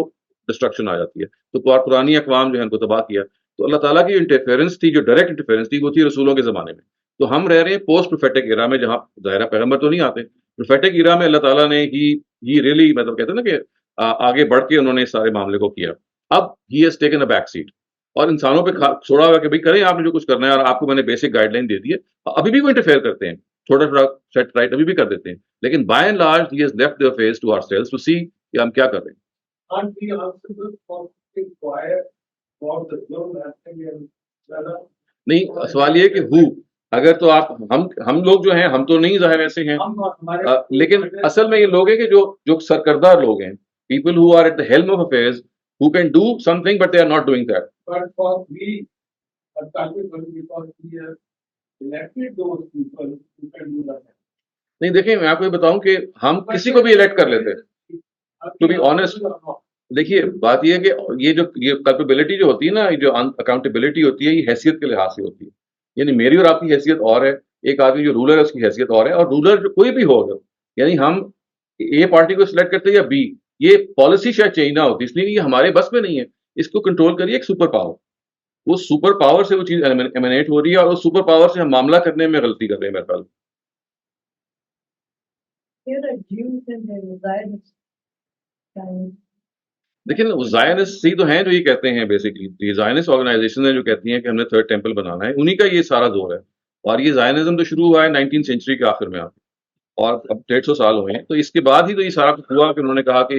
ڈسٹرکشن آ جاتی ہے. تو پرانی اقوام جو ہے ان کو تباہ کیا. تو اللہ تعالیٰ کی انٹرفیئرنس تھی جو ڈائریکٹ انٹرفیئرنس تھی وہ تھی رسولوں کے زمانے میں. تو ہم رہ رہے ہیں پوسٹ پروفیٹک ایرا میں جہاں ظاہرہ پیغمبر تو نہیں آتے. پروفیٹک ایرا میں اللہ تعالیٰ نے ہی ریئلی مطلب کہتے ہیں نا کہ آگے بڑھ کے انہوں نے اس سارے معاملے کو کیا. اب he has taken a back set اور انسانوں پہ چھوڑا ہوا کہ بھائی کریں آپ نے جو کچھ کرنا ہے، اور آپ کو میں نے بیسک گائیڈ لائن دے دی ہے. ابھی بھی وہ انٹرفیئر کرتے ہیں، تھوڑا سیٹ رائٹ ابھی بھی کر دیتے ہیں، لیکن by and large he has left their face to ourselves to see کہ ہم کیا کر رہے ہیں. نہیں، سوال یہ کہ اگر تو آپ ہم لوگ جو ہیں ہم تو نہیں ظاہر ایسے ہیں، لیکن اصل میں یہ لوگ ہیں کہ جو سرکردہ لوگ ہیں، people who are at the helm of affairs who can do something but they are not doing that. But for we are culpable because we have elected those people who can do that. نہیں دیکھیں میں آپ کو یہ بتاؤں کہ ہم کسی کو بھی الیکٹ کر لیتے ہیں. ٹو بی آنےسٹ دیکھیے بات یہ ہے کہ یہ کلپیبلٹی جو ہوتی ہے نا، جو اکاؤنٹیبلٹی ہوتی ہے یہ حیثیت کے لحاظ سے ہوتی ہے. یعنی میری اور آپ کی حیثیت اور ہے، ایک آدمی جو رولر ہے اس کی حیثیت اور ہے, اور رولر جو کوئی بھی ہو اگر, یعنی ہم اے پارٹی کو سلیکٹ کرتے ہیں یا بی, یہ پالیسی شاید چینج نہ ہوتی, اس لیے یہ ہمارے بس میں نہیں ہے. اس کو کنٹرول کریے ایک سپر پاور, وہ سپر پاور سے وہ چیز ایمینیٹ ہو رہی ہے, اور اس سپر پاور سے ہم معاملہ کرنے میں غلطی کر رہے ہیں میرے خیال. There are Jews and there are Zionists. لیکن زائنسٹ ہی تو ہیں جو یہ کہتے ہیں بیسکلی, یہ زائنسٹ آرگنائزیشن ہیں جو کہتی ہیں کہ ہم نے تھرڈ ٹیمپل بنانا ہے, انہی کا یہ سارا زور ہے. اور یہ زائنزم تو شروع ہوا ہے 19 سینچری کے آخر میں, اور اب 150 سال ہوئے ہیں. تو اس کے بعد ہی تو یہ سارا کچھ ہوا کہ انہوں نے کہا کہ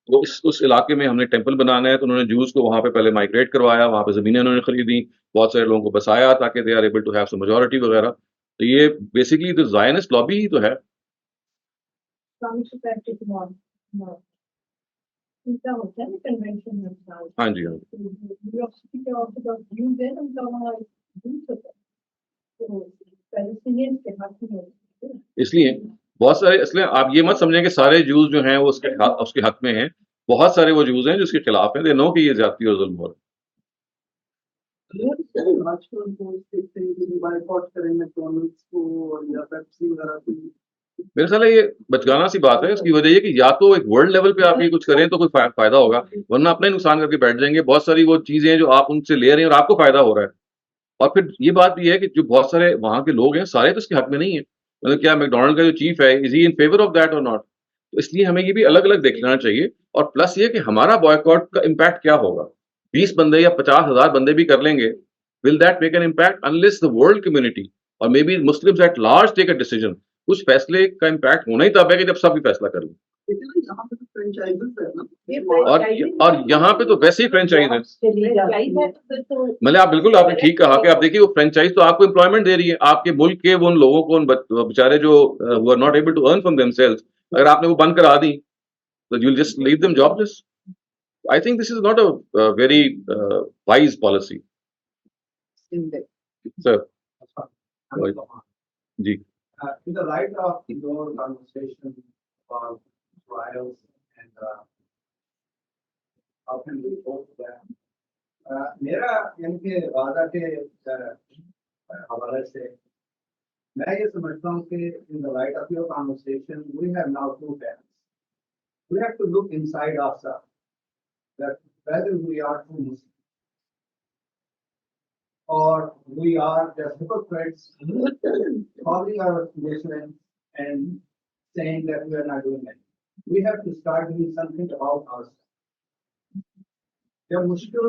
وہ اس علاقے میں ہم نے ٹیمپل بنانا ہے. تو انہوں نے جوز کو وہاں پہ پہلے مائگریٹ کروایا, وہاں پہ زمینیں انہوں نے خریدی, بہت سارے لوگوں کو بسایا تاکہ they are able to have some majority وغیرہ. تو یہ بیسکلی تو زائنسٹ لابی ہی تو ہے. ہاں جی, ہاں اس لیے بہت سارے, اس لیے آپ یہ مت سمجھیں کہ سارے جوز جو ہیں وہ اس کے حق میں ہیں. بہت سارے وہ جوز ہیں جو اس کے خلاف ہیں, دے نو کہ یہ زیادتی اور ظلم ہو رہا ہے. میرے خیال ہے یہ بچگانا سی بات ہے. اس کی وجہ یہ کہ یا تو ایک ورلڈ لیول پہ آپ یہ کچھ کریں تو کوئی فائدہ ہوگا, ورنہ اپنا ہی نقصان کر کے بیٹھ جائیں گے. بہت ساری وہ چیزیں ہیں جو آپ ان سے لے رہے ہیں اور آپ کو فائدہ ہو رہا ہے. اور پھر یہ بات بھی ہے کہ جو بہت سارے وہاں کے لوگ ہیں سارے تو اس کے حق میں نہیں ہیں. مطلب کیا میک ڈونلڈ کا جو چیف ہے, از ہی ان فیور آف دیٹ اور ناٹ؟ تو اس لیے ہمیں یہ بھی الگ الگ دیکھ لینا چاہیے. اور پلس یہ کہ ہمارا بوائکاٹ کا امپیکٹ کیا ہوگا. 20 بندے یا 50,000 بندے بھی کر لیں گے, will that make an impact unless the world community اور maybe Muslims at large take a decision. کچھ فیصلے کا امپیکٹ ہونا ہی تب ہے کہ جب سب بھی فیصلہ کر لیں. اور یہاں پہ تو ویسے ہی فرینچائز ہے. مطلب آپ بالکل آپ نے ٹھیک کہا کہ آپ دیکھیے وہ فرینچائز تو آپ کو امپلائمنٹ دے رہی ہے, آپ کے ملک کے ان لوگوں کو, ان بیچارے جو are not able to earn from themselves, اگر آپ نے وہ بند کرا دی تو you will just leave them jobless. I think this is not a very wise policy. Sir ji, In the light of your conversation about trials and how can we hope that میرا ان کے وعدہ کے حوالے سے میں یہ سمجھتا ہوں کہ in the light of your conversation we have now two paths. We have to look inside ourselves that whether we are true Muslims or we are just hypocrites calling our Muslims and saying that we are not doing it. We have to start doing something about ourselves. جب مشکل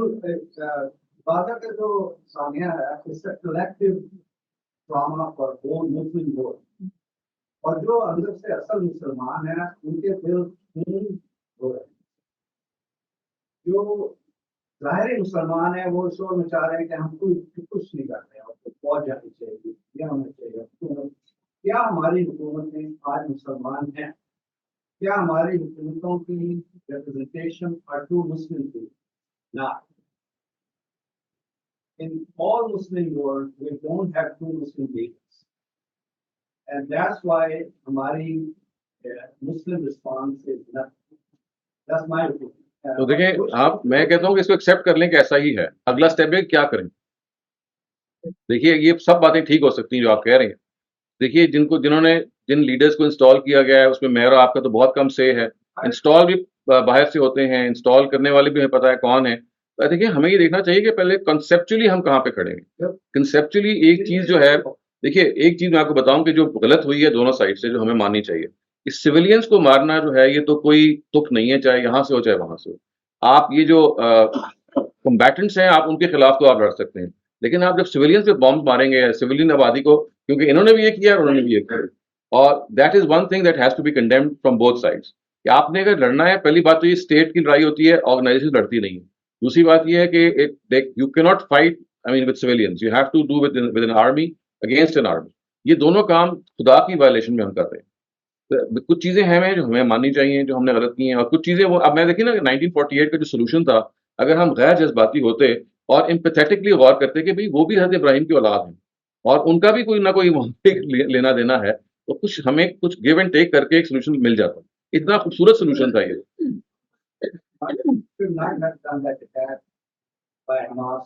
وعدہ کا جو سامعہ ہے اس کا collective drama for whole Muslim world, اور جو اندر سے اصل مسلمان ہیں ان کے دل خون ہو رہے ہیں. جو ظاہری مسلمان ہیں وہ شور مچا رہے ہیں کہ ہم کچھ نہیں کر رہے ہیں, فوج جانی چاہیے, یہ ہونا چاہیے حکومت. کیا ہماری حکومتیں آج مسلمان ہیں؟ کیا ہماری حکومتوں کی representation are true Muslim people? Not. In all Muslim world, we don't have true Muslim leaders. And that's why ہماری Muslim response is nothing. That's my opinion. تو دیکھیں آپ, میں کہتا ہوں کہ اس کو ایکسیپٹ کر لیں کہ ایسا ہی ہے. اگلا اسٹیپ ہے کیا کریں. دیکھیے یہ سب باتیں ٹھیک ہو سکتی ہیں جو آپ کہہ رہے ہیں. دیکھیے جنہوں نے جن لیڈرز کو انسٹال کیا گیا ہے اس میں میرا آپ کا تو بہت کم سے ہے. انسٹال بھی باہر سے ہوتے ہیں, انسٹال کرنے والے بھی ہمیں پتہ ہے کون ہے. دیکھیے ہمیں یہ دیکھنا چاہیے کہ پہلے کنسیپچولی ہم کہاں پہ کھڑے ہیں. کنسیپچولی ایک چیز جو ہے, دیکھیے ایک چیز میں آپ کو بتاؤں کہ جو غلط ہوئی ہے دونوں سائڈ سے, جو ہمیں ماننی چاہیے. اس سویلینس کو مارنا جو ہے یہ تو کوئی تک نہیں ہے, چاہے یہاں سے ہو چاہے وہاں سے ہو. آپ یہ جو کمبیٹنٹس ہیں آپ ان کے خلاف تو آپ لڑ سکتے ہیں, لیکن آپ جب سویلینس پہ بامب ماریں گے, سویلین آبادی کو, کیونکہ انہوں نے بھی یہ کیا اور انہوں نے بھی یہ کیا, اور that is one thing that has to be condemned from both sides. کہ آپ نے اگر لڑنا ہے, پہلی بات تو یہ اسٹیٹ کی لڑائی ہوتی ہے, آرگنائزیشن لڑتی نہیں ہے. دوسری بات یہ ہے کہ یو کی not fight I mean with civilians, you have to do with an army against an army. یہ دونوں کام خدا کی وائلیشن میں ہم کر رہے ہیں. کچھ چیزیں ہیں جو ہمیں ماننی چاہیے جو ہم نے غلط کی ہیں, اور کچھ چیزیں وہ اب میں دیکھیے نا 1948 کا جو سولوشن تھا, اگر ہم غیر جذباتی ہوتے اور امپیتھیٹکلی غور کرتے کہ بھئی وہ بھی حضرت ابراہیم کی اولاد ہیں اور ان کا بھی کوئی نہ کوئی لینا دینا ہے, تو کچھ ہمیں کچھ گیو اینڈ ٹیک کر کے ایک سولوشن مل جاتا. اتنا خوبصورت سولوشن تھا یہ. Should not have done that attack by Hamas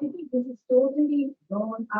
think this is totally wrong.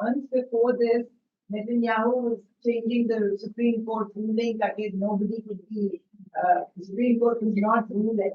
months before this, Netanyahu was changing the Supreme Court ruling that nobody could be, Supreme Court would not rule it.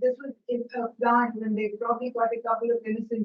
this was a plant when they probably got a couple of innocent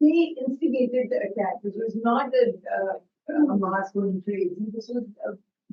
They instigated the attack. This was not a mass going crazy. This was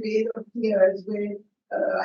Trail of Tears where I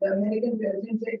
the American president said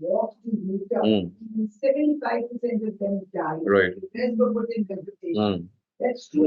walk to Utah. 75% of them died. Right. The rest were put in vegetation. That's true.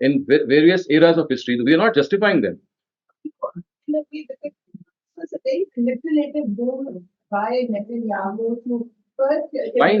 in various eras of history. We are not justifying them. It's a very manipulative move by Netanyahu to first Fine.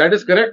that is correct.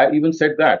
I even said that.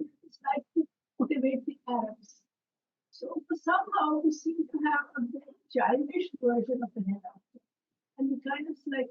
It's like to cultivate the Arabs. So somehow we seem to have a very childish version of the hereafter. And we kind of like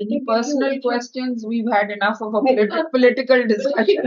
Any personal questions? We've had enough of a political discussion.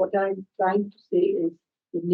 What I'm trying to say is the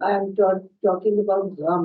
I am talking about ram,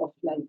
of life.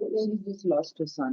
She just lost her son.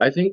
I think,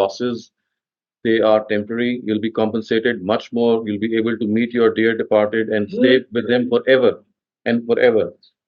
losses they are temporary, you'll be compensated much more, you'll be able to meet your dear departed and stay with them forever and forever.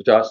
50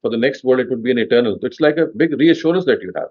for the next world it would be an eternal. So it's like a big reassurance that you have.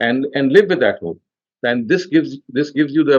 and live with that hope, and this gives you the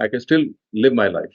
I can still live my life.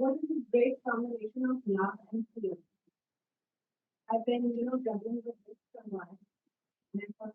What is this great combination of love and fear? I've been, juggling with this for a while. And I thought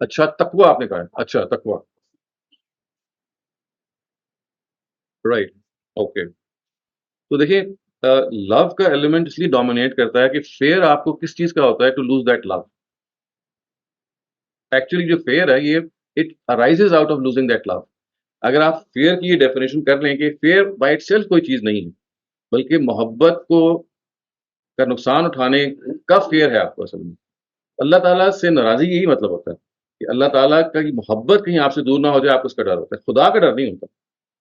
اچھا تقوی آپ نے کہا ہے, اچھا تقوی, right, okay. تو دیکھیں لو کا ایلیمنٹ اس لیے ڈومینیٹ کرتا ہے کہ فیئر آپ کو کس چیز کا ہوتا ہے, to lose that love. Actually جو فیئر ہے یہ it arises out of losing that love. اگر آپ فیئر کی یہ ڈیفینیشن کر لیں کہ فیئر بائی اٹ سیلف کوئی چیز نہیں ہے, بلکہ محبت کو کا نقصان اٹھانے کا فیئر ہے آپ کو. اصل میں اللہ تعالیٰ سے ناراضی یہی مطلب ہوتا ہے کہ اللہ تعالیٰ کا محبت کہیں آپ سے دور نہ ہو جائے, آپ کو اس کا ڈر ہوتا ہے, خدا کا ڈر نہیں ہوتا.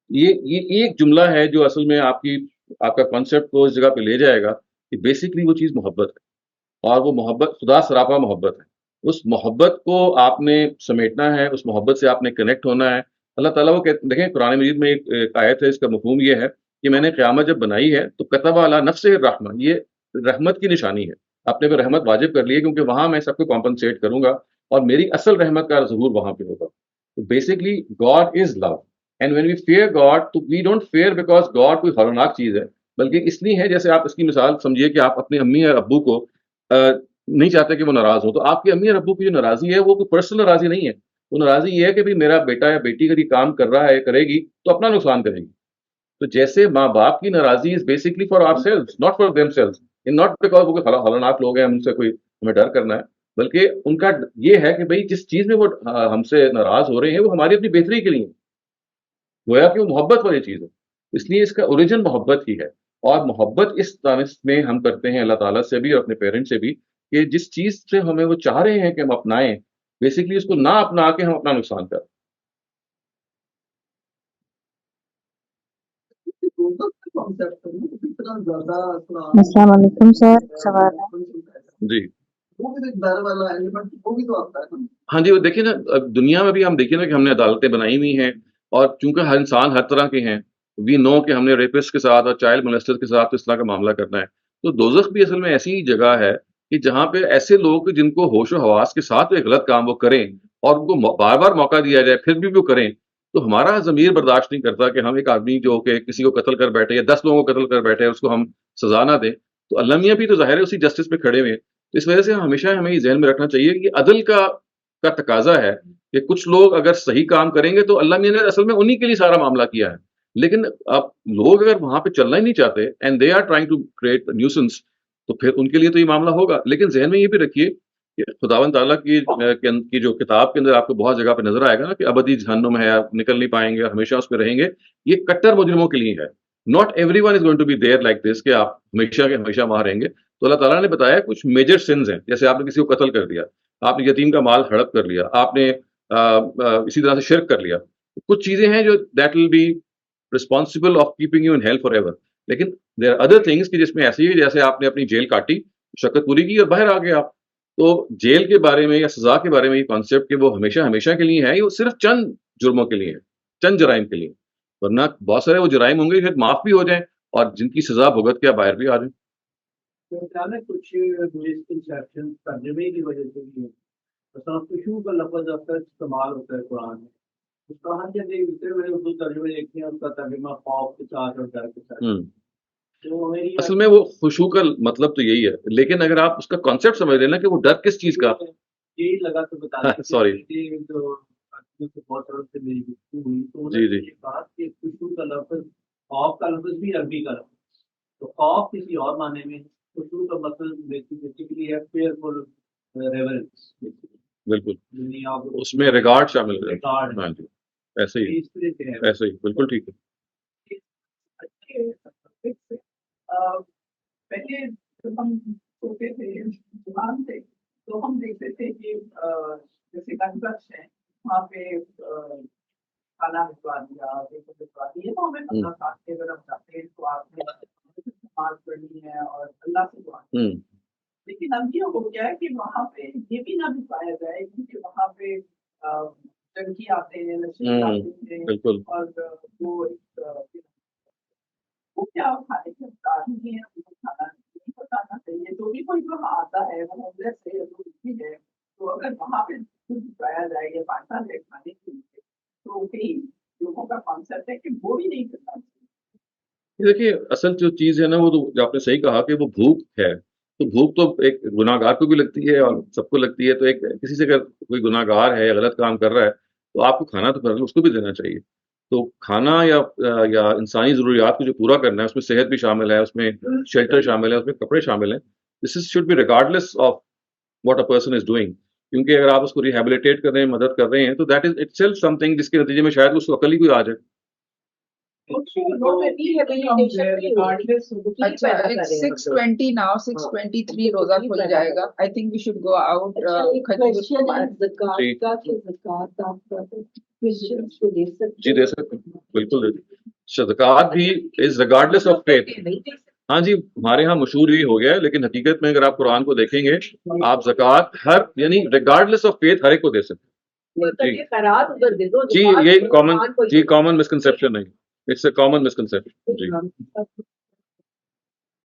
یہ ایک جملہ ہے جو اصل میں آپ کا کانسیپٹ کو اس جگہ پہ لے جائے گا کہ بیسکلی وہ چیز محبت ہے, اور وہ محبت خدا سراپا محبت ہے. اس محبت کو آپ نے سمیٹنا ہے, اس محبت سے آپ نے کنیکٹ ہونا ہے. اللہ تعالیٰ وہ دیکھیں قرآن مجید میں ایک آیت ہے, اس کا مفہوم یہ ہے کہ میں نے قیامت جب بنائی ہے تو کتب علی نفس الرحمہ, یہ رحمت کی نشانی ہے. اپنے پہ رحمت واجب کر لی ہے کیونکہ وہاں میں سب کو کمپنسیٹ کروں گا اور میری اصل رحمت کا ظہور وہاں پہ ہوگا. تو basically God is love, and when we fear God تو we don't fear because God کوئی خطرناک چیز ہے, بلکہ اس لیے ہے جیسے آپ اس کی مثال سمجھیے کہ آپ اپنی امی اور ابو کو نہیں چاہتے کہ وہ ناراض ہو. تو آپ کی امی اور ابو کی جو ناراضی ہے وہ کوئی پرسنل ناراضی نہیں ہے, وہ ناراضی یہ ہے کہ میرا بیٹا یا بیٹی اگر یہ کام کر رہا ہے کرے گی تو اپنا نقصان کرے گی. تو جیسے ماں باپ کی ناراضی is basically for ourselves, not for themselves, not because وہ کوئی خطرناک لوگ ہیں ہم سے کوئی ہمیں ڈر کرنا ہے, بلکہ ان کا یہ ہے کہ بھائی جس چیز میں وہ ہم سے ناراض ہو رہے ہیں وہ ہماری اپنی بہتری کے لیے گویا کہ وہ محبت والی چیز ہے. اس لیے اس کا اوریجن محبت ہی ہے, اور محبت اس دانش میں ہم کرتے ہیں اللہ تعالیٰ سے بھی اور اپنے پیرنٹ سے بھی کہ جس چیز سے ہمیں وہ چاہ رہے ہیں کہ ہم اپنائیں, بیسکلی اس کو نہ اپنا کے ہم اپنا نقصان کریں. السلام علیکم سر, سوال ہے. جی ہاں جی, وہ دیکھیے نا دنیا میں بھی ہم دیکھیے نا کہ ہم نے عدالتیں بنائی ہوئی ہیں, اور چونکہ ہر انسان ہر طرح کے ہیں, وی نو کہ ہم نے ریپسٹ کے ساتھ اور چائلڈ مولسٹر کے ساتھ اس طرح کا معاملہ کرنا ہے. تو دوزخ بھی اصل میں ایسی جگہ ہے کہ جہاں پہ ایسے لوگ جن کو ہوش و حواس کے ساتھ ایک غلط کام وہ کریں اور ان کو بار بار موقع دیا جائے پھر بھی وہ کریں, تو ہمارا ضمیر برداشت نہیں کرتا کہ ہم ایک آدمی جو کہ کسی کو قتل کر بیٹھے یا 10 لوگوں کو قتل کر بیٹھے اس کو ہم سزا نہ دیں. تو اللہ میاں بھی تو ظاہر ہے اسی جسٹس پہ کھڑے ہوئے ہیں. تو اس وجہ سے ہمیشہ ہمیں یہ ذہن میں رکھنا چاہیے کہ عدل کا تقاضا ہے کہ کچھ لوگ اگر صحیح کام کریں گے تو اللہ میاں نے اصل میں انہی کے لیے سارا معاملہ کیا ہے. لیکن اب لوگ اگر وہاں پہ چلنا ہی نہیں چاہتے and they are trying to create nuisance, تو پھر ان کے لیے تو یہ معاملہ ہوگا. لیکن ذہن میں یہ بھی رکھیے کہ خداوند تعالیٰ کی جو کتاب کے اندر آپ کو بہت جگہ پہ نظر آئے گا نا کہ ابدی جہنم ہے, آپ نکل نہیں پائیں گے, ہمیشہ اس پہ رہیں گے, یہ کٹر مجرموں کے لیے ہے. Not every one is going to be there like this کہ آپ ہمیشہ کے ہمیشہ وہاں رہیں گے. تو اللہ تعالیٰ نے بتایا کچھ میجر سنز ہیں, جیسے آپ نے کسی کو قتل کر دیا, آپ نے یتیم کا مال ہڑپ کر لیا, آپ نے اسی طرح سے شرک کر لیا. کچھ چیزیں ہیں جو that will be responsible of keeping you in hell forever. لیکن دیر آر ادر تھنگس کہ جس میں ایسی ہے جیسے آپ نے اپنی جیل کاٹی, شکت پوری کی اور باہر آ گئے آپ, تو جیل کے بارے میں یا سزا کے بارے میں یہ کانسیپٹ کہ وہ ہمیشہ ہمیشہ کے لیے ہے, یہ صرف چند جرموں کے لیے ہے, چند جرائم کے لیے. ورنہ بہت سارے وہ جرائم ہوں گے پھر معاف بھی ہو جائیں اور جن کی سزا بھگت کے باہر بھی آ جائیں. کچھ مسکنسیپشن ترجمے کی وجہ سے بھی ہے. مثلا خوشبو کا لفظ اکثر استعمال ہوتا ہے قرآن میں, اس طرح کے میں نے اردو ترجمے دیکھے ہیں, اس کا ترجمہ خوف کے ساتھ اور ڈر کے ساتھ. اصل میں وہ خوشبو کا مطلب تو یہی ہے, لیکن اگر آپ اس کا کانسیپٹ سمجھ لینا کہ وہ ڈر کس چیز کا, یہی لگا تو بتا سوری بہت طرح سے میری گفتگو ہوئی تو جی جی بات کہ خوشبو کا لفظ خوف کا لفظ بھی عربی کا لفظ, تو خوف کسی اور معنی میں, خوشبو کا مطلب بیسیکلی ہے فیئرفل ریورنس, بالکل اس میں ریگارڈ شامل ہے. ہاں جی ایسے ہی ایسے ہی بالکل ٹھیک ہے. پہلے جب ہم چھوٹے تھے جوان تھے تو ہم دیکھتے تھے کہ جیسے گنج بخش ہے وہاں پہ کھانا بھجوا دیا, بھجوا دیا, تو ہمیں پتہ تھا کہ اگر ہم چاہتے ہیں تو آپ نے نماز پڑھنی ہے اور اللہ سے دعا. لیکن اب یہ ہو گیا ہے کہ وہاں پہ یہ بھی نہ بتایا جائے کیونکہ وہاں پہ جنگی آتے ہیں, نشے آتے ہیں, اور وہ کیا کھانے کے افطار نہیں ہے, ان کو کھانا نہیں بتانا چاہیے. جو بھی کوئی وہاں آتا ہے وہ ہوملیس ہے بھی ہے, تو اگر وہاں پہ کچھ بتایا جائے یا بانٹا جائے کھانے کے لیے تو کئی لوگوں کا کانسیپٹ ہے کہ وہ بھی نہیں کرنا چاہیے. دیکھیے اصل جو چیز ہے نا وہ تو آپ نے صحیح کہا کہ وہ بھوک ہے, تو بھوک تو ایک گناہگار کو بھی لگتی ہے اور سب کو لگتی ہے. تو ایک کسی سے اگر کوئی گناہگار ہے یا غلط کام کر رہا ہے تو آپ کو کھانا تو اس کو بھی دینا چاہیے. تو کھانا یا انسانی ضروریات کو جو پورا کرنا ہے اس میں صحت بھی شامل ہے, اس میں شیلٹر شامل ہے, اس میں کپڑے شامل ہیں. This is should be regardless of what a person is doing. کیونکہ اگر آپ اس کو ریہیبلیٹیٹ کر رہے ہیں, مدد کر رہے ہیں, تو that is it self some thing جس کے نتیجے میں شاید اس کو عقل ہی کوئی آ جائے. اچھا, it's 6:20 now, 6:23 روزہ کھل جائے گا. I think we should go out. جی دے سکتے ہیں, بالکل دے سکتے ہیں. زکوٰۃ بھی از ریگارڈلیس آف فیتھ. ہاں جی, ہمارے ہاں مشہور بھی ہو گیا ہے, لیکن حقیقت میں اگر آپ قرآن کو دیکھیں گے, آپ زکوٰۃ ہر یعنی ریگارڈلیس آف فیتھ ہر ایک کو دے سکتے ہیں. جی یہ کامن مسکنسیپشن ہے. It's a common misconception. G